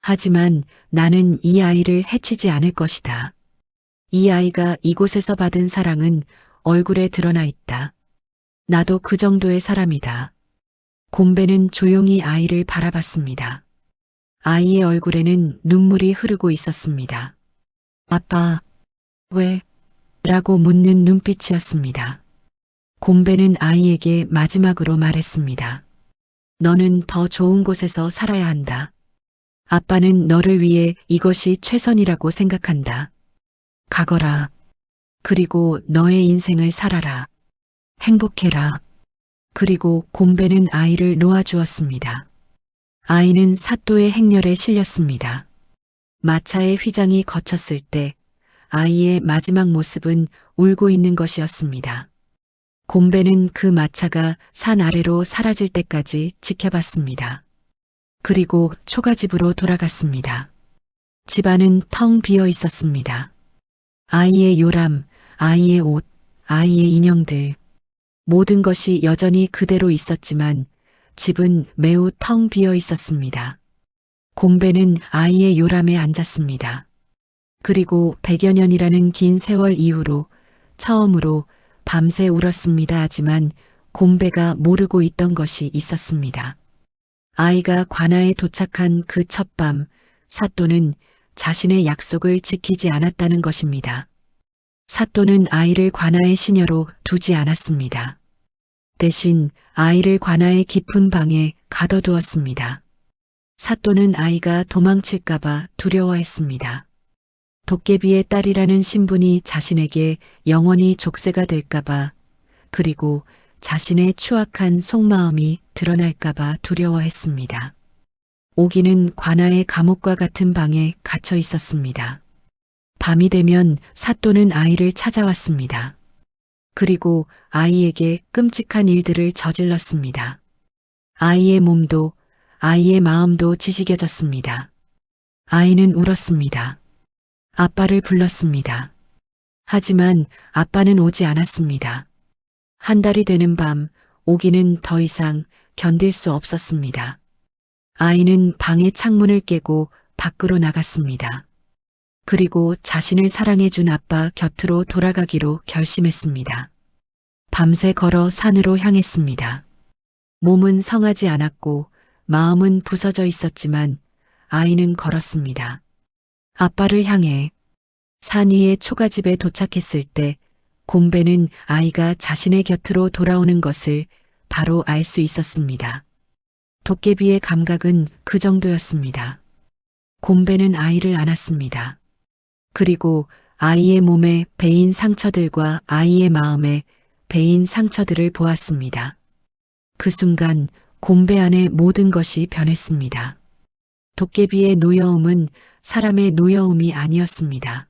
하지만 나는 이 아이를 해치지 않을 것이다. 이 아이가 이곳에서 받은 사랑은 얼굴에 드러나 있다. 나도 그 정도의 사람이다. 곰배는 조용히 아이를 바라봤습니다. 아이의 얼굴에는 눈물이 흐르고 있었습니다. 아빠, 왜? 라고 묻는 눈빛이었습니다. 곰배는 아이에게 마지막으로 말했습니다. 너는 더 좋은 곳에서 살아야 한다. 아빠는 너를 위해 이것이 최선이라고 생각한다. 가거라. 그리고 너의 인생을 살아라. 행복해라. 그리고 곰배는 아이를 놓아주었습니다. 아이는 사또의 행렬에 실렸습니다. 마차의 휘장이 거쳤을 때 아이의 마지막 모습은 울고 있는 것이었습니다. 곰배는 그 마차가 산 아래로 사라질 때까지 지켜봤습니다. 그리고 초가집으로 돌아갔습니다. 집안은 텅 비어 있었습니다. 아이의 요람, 아이의 옷, 아이의 인형들, 모든 것이 여전히 그대로 있었지만 집은 매우 텅 비어 있었습니다. 곰배는 아이의 요람에 앉았습니다. 그리고 100여 년이라는 긴 세월 이후로 처음으로 밤새 울었습니다. 하지만 곰배가 모르고 있던 것이 있었습니다. 아이가 관아에 도착한 그 첫밤, 사또는 자신의 약속을 지키지 않았다는 것입니다. 사또는 아이를 관아의 시녀로 두지 않았습니다. 대신 아이를 관아의 깊은 방에 가둬두었습니다. 사또는 아이가 도망칠까봐 두려워했습니다. 도깨비의 딸이라는 신분이 자신에게 영원히 족쇄가 될까봐, 그리고 자신의 추악한 속마음이 드러날까봐 두려워했습니다. 오기는 관아의 감옥과 같은 방에 갇혀 있었습니다. 밤이 되면 사또는 아이를 찾아왔습니다. 그리고 아이에게 끔찍한 일들을 저질렀습니다. 아이의 몸도 아이의 마음도 지지겨졌습니다. 아이는 울었습니다. 아빠를 불렀습니다. 하지만 아빠는 오지 않았습니다. 한 달이 되는 밤, 오기는 더 이상 견딜 수 없었습니다. 아이는 방의 창문을 깨고 밖으로 나갔습니다. 그리고 자신을 사랑해준 아빠 곁으로 돌아가기로 결심했습니다. 밤새 걸어 산으로 향했습니다. 몸은 성하지 않았고 마음은 부서져 있었지만 아이는 걸었습니다. 아빠를 향해. 산 위의 초가집에 도착했을 때 곰배는 아이가 자신의 곁으로 돌아오는 것을 바로 알 수 있었습니다. 도깨비의 감각은 그 정도였습니다. 곰배는 아이를 안았습니다. 그리고 아이의 몸에 베인 상처들과 아이의 마음에 베인 상처들을 보았습니다. 그 순간 곰배 안의 모든 것이 변했습니다. 도깨비의 노여움은 사람의 노여움이 아니었습니다.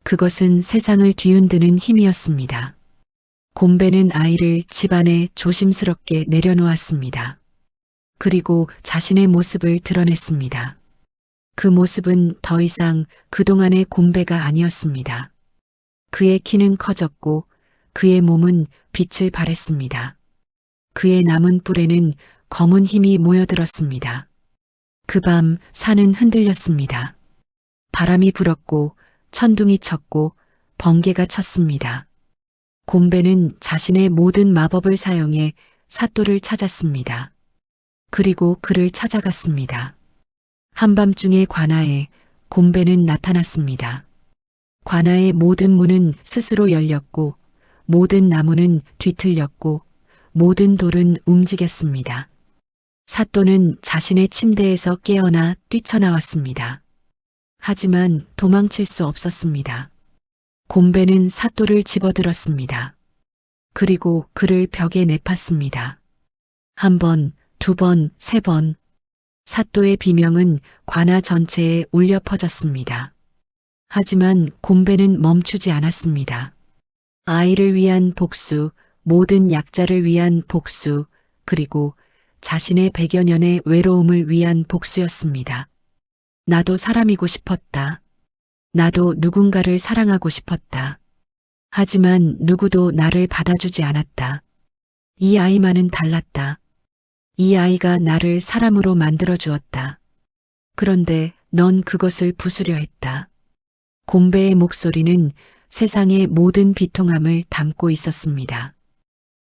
그것은 세상을 뒤흔드는 힘이었습니다. 곰배는 아이를 집안에 조심스럽게 내려놓았습니다. 그리고 자신의 모습을 드러냈습니다. 그 모습은 더 이상 그동안의 곰배가 아니었습니다. 그의 키는 커졌고 그의 몸은 빛을 발했습니다. 그의 남은 뿔에는 검은 힘이 모여들었습니다. 그 밤 산은 흔들렸습니다. 바람이 불었고 천둥이 쳤고 번개가 쳤습니다. 곰배는 자신의 모든 마법을 사용해 사또를 찾았습니다. 그리고 그를 찾아갔습니다. 한밤중에 관아에 곰배는 나타났습니다. 관아의 모든 문은 스스로 열렸고 모든 나무는 뒤틀렸고 모든 돌은 움직였습니다. 사또는 자신의 침대에서 깨어나 뛰쳐나왔습니다. 하지만 도망칠 수 없었습니다. 곰배는 사또를 집어들었습니다. 그리고 그를 벽에 내팠습니다. 한 번, 두 번, 세 번. 사또의 비명은 관아 전체에 울려 퍼졌습니다. 하지만 곰배는 멈추지 않았습니다. 아이를 위한 복수, 모든 약자를 위한 복수, 그리고 자신의 100여 년의 외로움을 위한 복수였습니다. 나도 사람이고 싶었다. 나도 누군가를 사랑하고 싶었다. 하지만 누구도 나를 받아주지 않았다. 이 아이만은 달랐다. 이 아이가 나를 사람으로 만들어 주었다. 그런데 넌 그것을 부수려 했다. 곰배의 목소리는 세상의 모든 비통함을 담고 있었습니다.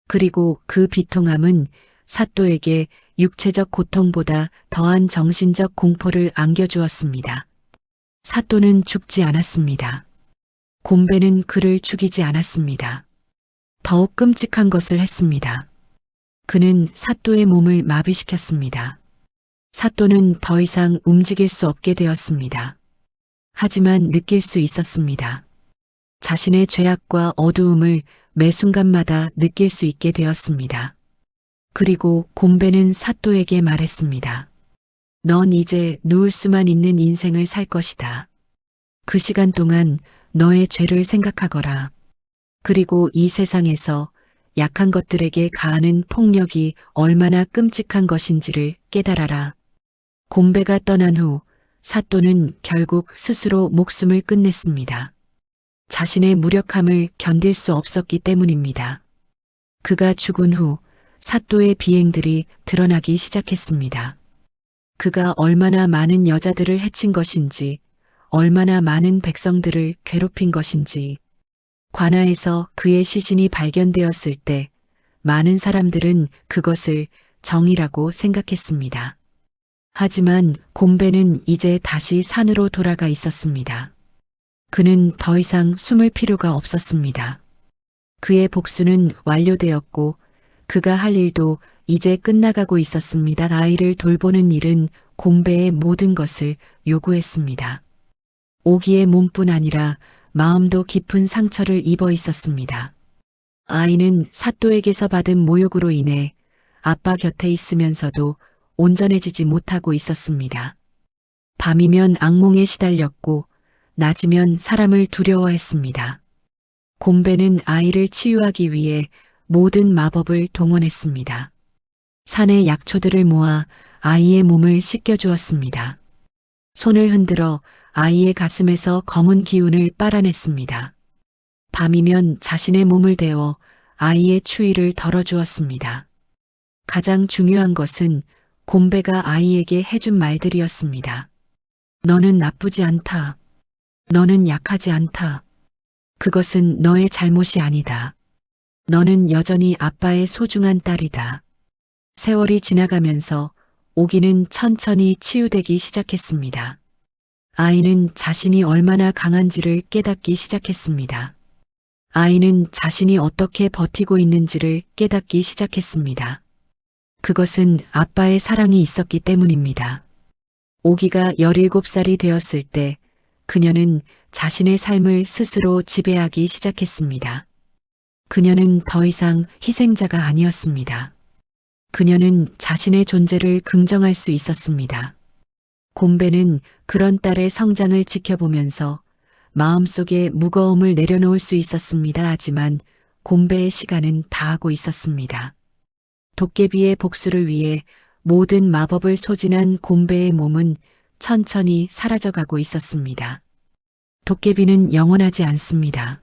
그리고 그 비통함은 사또에게 육체적 고통보다 더한 정신적 공포를 안겨주었습니다. 사또는 죽지 않았습니다. 곰배는 그를 죽이지 않았습니다. 더욱 끔찍한 것을 했습니다. 그는 사또의 몸을 마비시켰습니다. 사또는 더 이상 움직일 수 없게 되었습니다. 하지만 느낄 수 있었습니다. 자신의 죄악과 어두움을 매 순간마다 느낄 수 있게 되었습니다. 그리고 곰배는 사또에게 말했습니다. 넌 이제 누울 수만 있는 인생을 살 것이다. 그 시간 동안 너의 죄를 생각하거라. 그리고 이 세상에서 약한 것들에게 가하는 폭력이 얼마나 끔찍한 것인지를 깨달아라. 곰배가 떠난 후 사또는 결국 스스로 목숨을 끝냈습니다. 자신의 무력함을 견딜 수 없었기 때문입니다. 그가 죽은 후 사또의 비행들이 드러나기 시작했습니다. 그가 얼마나 많은 여자들을 해친 것인지, 얼마나 많은 백성들을 괴롭힌 것인지, 관아에서 그의 시신이 발견되었을 때 많은 사람들은 그것을 정의라고 생각했습니다. 하지만 곰배는 이제 다시 산으로 돌아가 있었습니다. 그는 더 이상 숨을 필요가 없었습니다. 그의 복수는 완료되었고 그가 할 일도 이제 끝나가고 있었습니다. 아이를 돌보는 일은 곰배의 모든 것을 요구했습니다. 오기의 몸뿐 아니라 마음도 깊은 상처를 입어 있었습니다. 아이는 사또에게서 받은 모욕으로 인해 아빠 곁에 있으면서도 온전해지지 못하고 있었습니다. 밤이면 악몽에 시달렸고 낮이면 사람을 두려워했습니다. 곰배는 아이를 치유하기 위해 모든 마법을 동원했습니다. 산의 약초들을 모아 아이의 몸을 씻겨주었습니다. 손을 흔들어 아이의 가슴에서 검은 기운을 빨아냈습니다. 밤이면 자신의 몸을 데워 아이의 추위를 덜어주었습니다. 가장 중요한 것은 곰배가 아이에게 해준 말들이었습니다. 너는 나쁘지 않다. 너는 약하지 않다. 그것은 너의 잘못이 아니다. 너는 여전히 아빠의 소중한 딸이다. 세월이 지나가면서 오기는 천천히 치유되기 시작했습니다. 아이는 자신이 얼마나 강한지를 깨닫기 시작했습니다. 아이는 자신이 어떻게 버티고 있는지를 깨닫기 시작했습니다. 그것은 아빠의 사랑이 있었기 때문입니다. 오기가 17살이 되었을 때 그녀는 자신의 삶을 스스로 지배하기 시작했습니다. 그녀는 더 이상 희생자가 아니었습니다. 그녀는 자신의 존재를 긍정할 수 있었습니다. 곰배는 그런 딸의 성장을 지켜보면서 마음속에 무거움을 내려놓을 수 있었습니다. 하지만 곰배의 시간은 다하고 있었습니다. 도깨비의 복수를 위해 모든 마법을 소진한 곰배의 몸은 천천히 사라져가고 있었습니다. 도깨비는 영원하지 않습니다.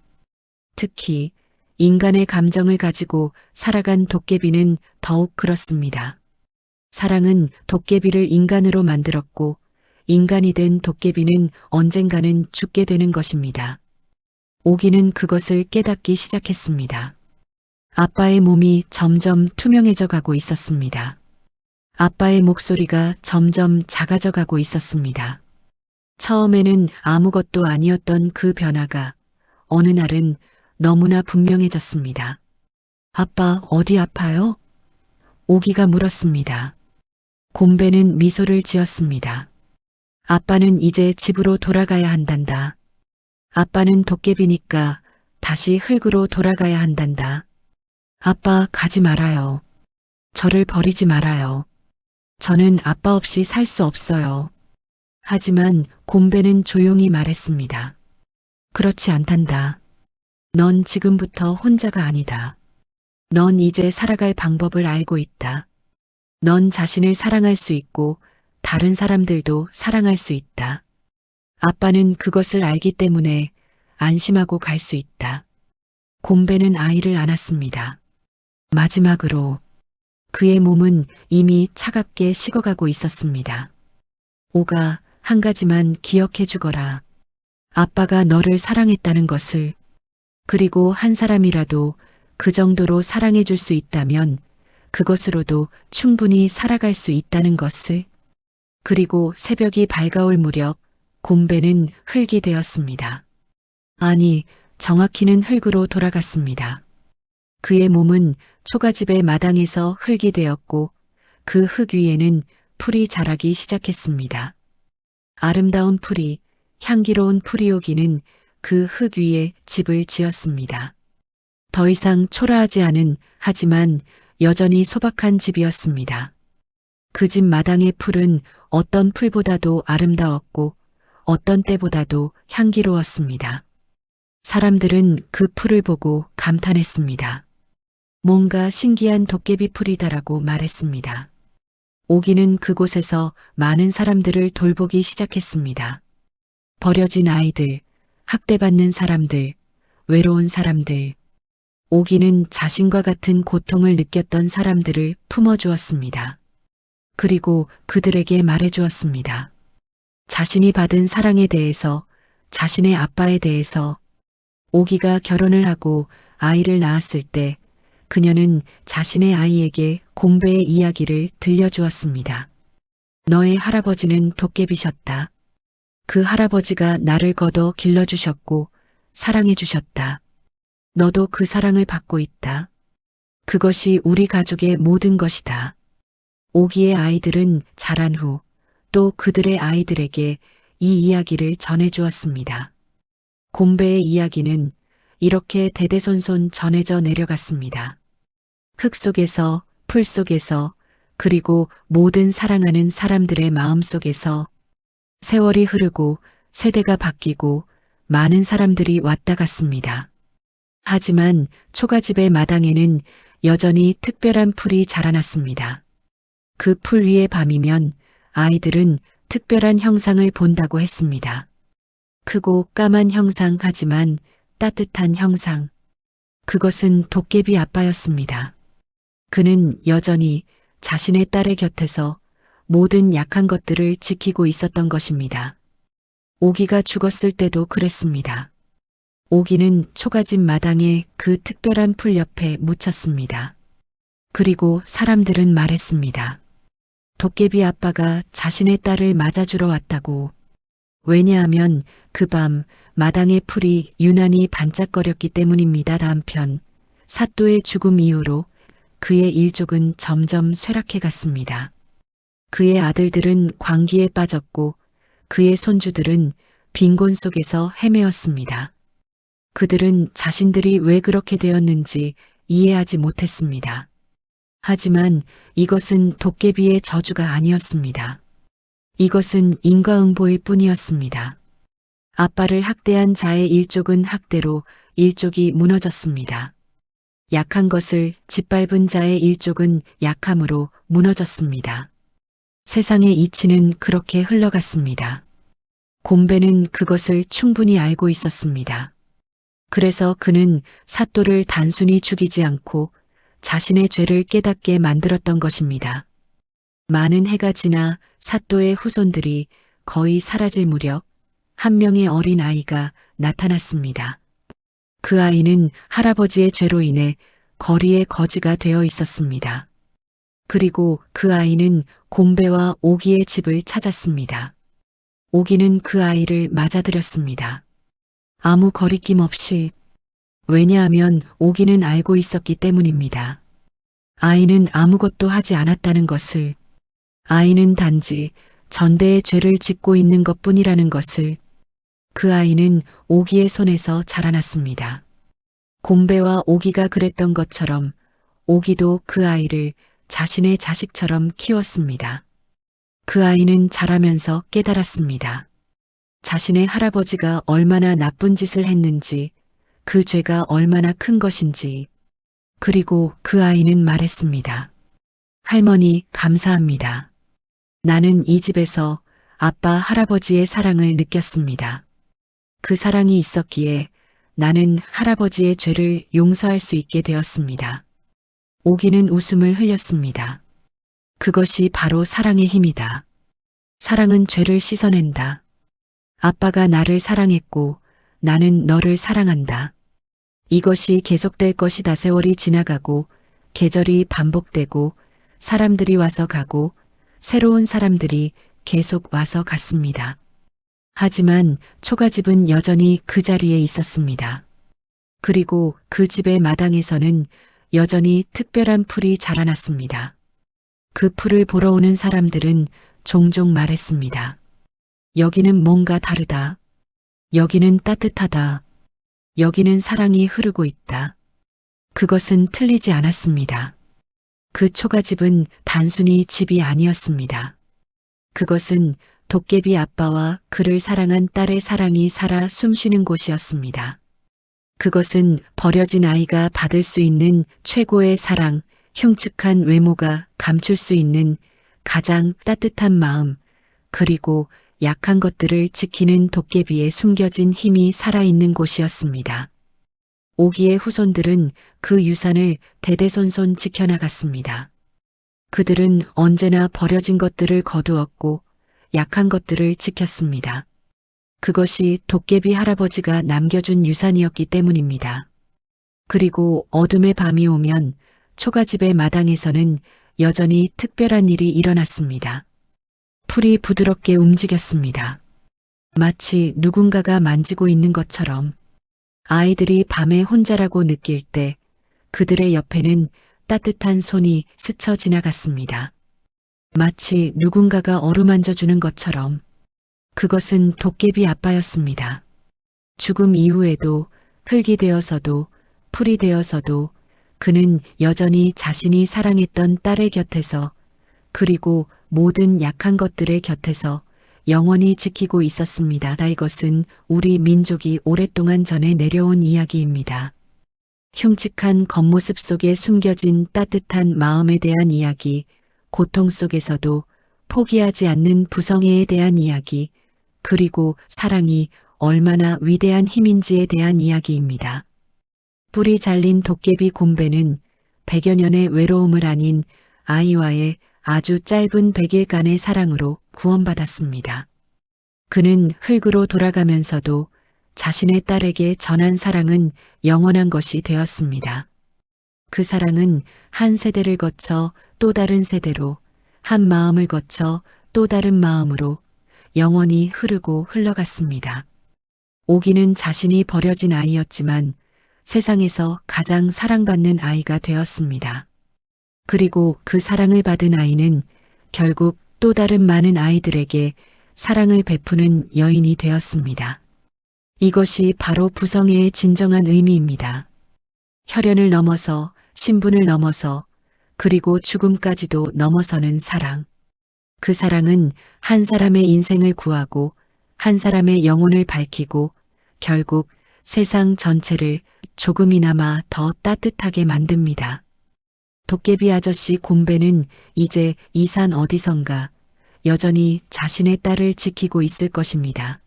특히 인간의 감정을 가지고 살아간 도깨비는 더욱 그렇습니다. 사랑은 도깨비를 인간으로 만들었고 인간이 된 도깨비는 언젠가는 죽게 되는 것입니다. 오기는 그것을 깨닫기 시작했습니다. 아빠의 몸이 점점 투명해져 가고 있었습니다. 아빠의 목소리가 점점 작아져 가고 있었습니다. 처음에는 아무것도 아니었던 그 변화가 어느 날은 너무나 분명해졌습니다. 아빠, 어디 아파요? 오기가 물었습니다. 곰배는 미소를 지었습니다. 아빠는 이제 집으로 돌아가야 한단다. 아빠는 도깨비니까 다시 흙으로 돌아가야 한단다. 아빠, 가지 말아요. 저를 버리지 말아요. 저는 아빠 없이 살 수 없어요. 하지만 곰배는 조용히 말했습니다. 그렇지 않단다. 넌 지금부터 혼자가 아니다. 넌 이제 살아갈 방법을 알고 있다. 넌 자신을 사랑할 수 있고 다른 사람들도 사랑할 수 있다. 아빠는 그것을 알기 때문에 안심하고 갈 수 있다. 곰배는 아이를 안았습니다. 마지막으로 그의 몸은 이미 차갑게 식어가고 있었습니다. 오가, 한 가지만 기억해 주거라. 아빠가 너를 사랑했다는 것을, 그리고 한 사람이라도 그 정도로 사랑해 줄 수 있다면 그것으로도 충분히 살아갈 수 있다는 것을. 그리고 새벽이 밝아올 무렵 곰배는 흙이 되었습니다. 아니, 정확히는 흙으로 돌아갔습니다. 그의 몸은 초가집의 마당에서 흙이 되었고 그 흙 위에는 풀이 자라기 시작했습니다. 아름다운 풀이, 향기로운 풀이 오기는 그 흙 위에 집을 지었습니다. 더 이상 초라하지 않은, 하지만 여전히 소박한 집이었습니다. 그 집 마당의 풀은 어떤 풀보다도 아름다웠고 어떤 때보다도 향기로웠습니다. 사람들은 그 풀을 보고 감탄했습니다. 뭔가 신기한 도깨비 풀이다라고 말했습니다. 오기는 그곳에서 많은 사람들을 돌보기 시작했습니다. 버려진 아이들, 학대받는 사람들, 외로운 사람들. 오기는 자신과 같은 고통을 느꼈던 사람들을 품어주었습니다. 그리고 그들에게 말해주었습니다. 자신이 받은 사랑에 대해서, 자신의 아빠에 대해서. 오기가 결혼을 하고 아이를 낳았을 때 그녀는 자신의 아이에게 곰배의 이야기를 들려주었습니다. 너의 할아버지는 도깨비셨다. 그 할아버지가 나를 걷어 길러주셨고 사랑해주셨다. 너도 그 사랑을 받고 있다. 그것이 우리 가족의 모든 것이다. 오기의 아이들은 자란 후 또 그들의 아이들에게 이 이야기를 전해주었습니다. 곰배의 이야기는 이렇게 대대손손 전해져 내려갔습니다. 흙 속에서, 풀 속에서, 그리고 모든 사랑하는 사람들의 마음 속에서. 세월이 흐르고 세대가 바뀌고 많은 사람들이 왔다 갔습니다. 하지만 초가집의 마당에는 여전히 특별한 풀이 자라났습니다. 그 풀 위에 밤이면 아이들은 특별한 형상을 본다고 했습니다. 크고 까만 형상, 하지만 따뜻한 형상. 그것은 도깨비 아빠였습니다. 그는 여전히 자신의 딸의 곁에서 모든 약한 것들을 지키고 있었던 것입니다. 오기가 죽었을 때도 그랬습니다. 오기는 초가집 마당에 그 특별한 풀 옆에 묻혔습니다. 그리고 사람들은 말했습니다. 도깨비 아빠가 자신의 딸을 맞아주러 왔다고. 왜냐하면 그 밤 마당의 풀이 유난히 반짝거렸기 때문입니다. 한편 사또의 죽음 이후로 그의 일족은 점점 쇠락해 갔습니다. 그의 아들들은 광기에 빠졌고 그의 손주들은 빈곤 속에서 헤매었습니다. 그들은 자신들이 왜 그렇게 되었는지 이해하지 못했습니다. 하지만 이것은 도깨비의 저주가 아니었습니다. 이것은 인과응보일 뿐이었습니다. 아빠를 학대한 자의 일족은 학대로 일족이 무너졌습니다. 약한 것을 짓밟은 자의 일족은 약함으로 무너졌습니다. 세상의 이치는 그렇게 흘러갔습니다. 곰배는 그것을 충분히 알고 있었습니다. 그래서 그는 사또를 단순히 죽이지 않고 자신의 죄를 깨닫게 만들었던 것입니다. 많은 해가 지나 사또의 후손들이 거의 사라질 무렵 한 명의 어린 아이가 나타났습니다. 그 아이는 할아버지의 죄로 인해 거리의 거지가 되어 있었습니다. 그리고 그 아이는 곰배와 오기의 집을 찾았습니다. 오기는 그 아이를 맞아들였습니다. 아무 거리낌 없이. 왜냐하면 오기는 알고 있었기 때문입니다. 아이는 아무것도 하지 않았다는 것을, 아이는 단지 전대의 죄를 짓고 있는 것뿐이라는 것을. 그 아이는 오기의 손에서 자라났습니다. 곰배와 오기가 그랬던 것처럼 오기도 그 아이를 자신의 자식처럼 키웠습니다. 그 아이는 자라면서 깨달았습니다. 자신의 할아버지가 얼마나 나쁜 짓을 했는지, 그 죄가 얼마나 큰 것인지. 그리고 그 아이는 말했습니다. 할머니, 감사합니다. 나는 이 집에서 아빠, 할아버지의 사랑을 느꼈습니다. 그 사랑이 있었기에 나는 할아버지의 죄를 용서할 수 있게 되었습니다. 오기는 웃음을 흘렸습니다. 그것이 바로 사랑의 힘이다. 사랑은 죄를 씻어낸다. 아빠가 나를 사랑했고 나는 너를 사랑한다. 이것이 계속될 것이다. 세월이 지나가고 계절이 반복되고 사람들이 와서 가고 새로운 사람들이 계속 와서 갔습니다. 하지만 초가집은 여전히 그 자리에 있었습니다. 그리고 그 집의 마당에서는 여전히 특별한 풀이 자라났습니다. 그 풀을 보러 오는 사람들은 종종 말했습니다. 여기는 뭔가 다르다. 여기는 따뜻하다. 여기는 사랑이 흐르고 있다. 그것은 틀리지 않았습니다. 그 초가집은 단순히 집이 아니었습니다. 그것은 도깨비 아빠와 그를 사랑한 딸의 사랑이 살아 숨쉬는 곳이었습니다. 그것은 버려진 아이가 받을 수 있는 최고의 사랑, 흉측한 외모가 감출 수 있는 가장 따뜻한 마음, 그리고 약한 것들을 지키는 도깨비의 숨겨진 힘이 살아있는 곳이었습니다. 오기의 후손들은 그 유산을 대대손손 지켜나갔습니다. 그들은 언제나 버려진 것들을 거두었고 약한 것들을 지켰습니다. 그것이 도깨비 할아버지가 남겨준 유산이었기 때문입니다. 그리고 어둠의 밤이 오면 초가집의 마당에서는 여전히 특별한 일이 일어났습니다. 풀이 부드럽게 움직였습니다. 마치 누군가가 만지고 있는 것처럼. 아이들이 밤에 혼자라고 느낄 때 그들의 옆에는 따뜻한 손이 스쳐 지나갔습니다. 마치 누군가가 어루만져 주는 것처럼. 그것은 도깨비 아빠였습니다. 죽음 이후에도 흙이 되어서도 풀이 되어서도 그는 여전히 자신이 사랑했던 딸의 곁에서 그리고 모든 약한 것들의 곁에서 영원히 지키고 있었습니다. 이것은 우리 민족이 오랫동안 전해 내려온 이야기입니다. 흉측한 겉모습 속에 숨겨진 따뜻한 마음에 대한 이야기, 고통 속에서도 포기하지 않는 부성애에 대한 이야기, 그리고 사랑이 얼마나 위대한 힘인지에 대한 이야기입니다. 뿔이 잘린 도깨비 곰배는 100여 년의 외로움을 아닌 아이와의 아주 짧은 100일간의 사랑으로 구원받았습니다. 그는 흙으로 돌아가면서도 자신의 딸에게 전한 사랑은 영원한 것이 되었습니다. 그 사랑은 한 세대를 거쳐 또 다른 세대로, 한 마음을 거쳐 또 다른 마음으로 영원히 흐르고 흘러갔습니다. 오기는 자신이 버려진 아이였지만 세상에서 가장 사랑받는 아이가 되었습니다. 그리고 그 사랑을 받은 아이는 결국 또 다른 많은 아이들에게 사랑을 베푸는 여인이 되었습니다. 이것이 바로 부성애의 진정한 의미입니다. 혈연을 넘어서 신분을 넘어서 그리고 죽음까지도 넘어서는 사랑. 그 사랑은 한 사람의 인생을 구하고 한 사람의 영혼을 밝히고 결국 세상 전체를 조금이나마 더 따뜻하게 만듭니다. 도깨비 아저씨 곰배는 이제 이 산 어디선가 여전히 자신의 딸을 지키고 있을 것입니다.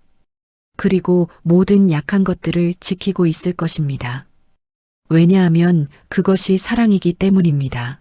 그리고 모든 약한 것들을 지키고 있을 것입니다. 왜냐하면 그것이 사랑이기 때문입니다.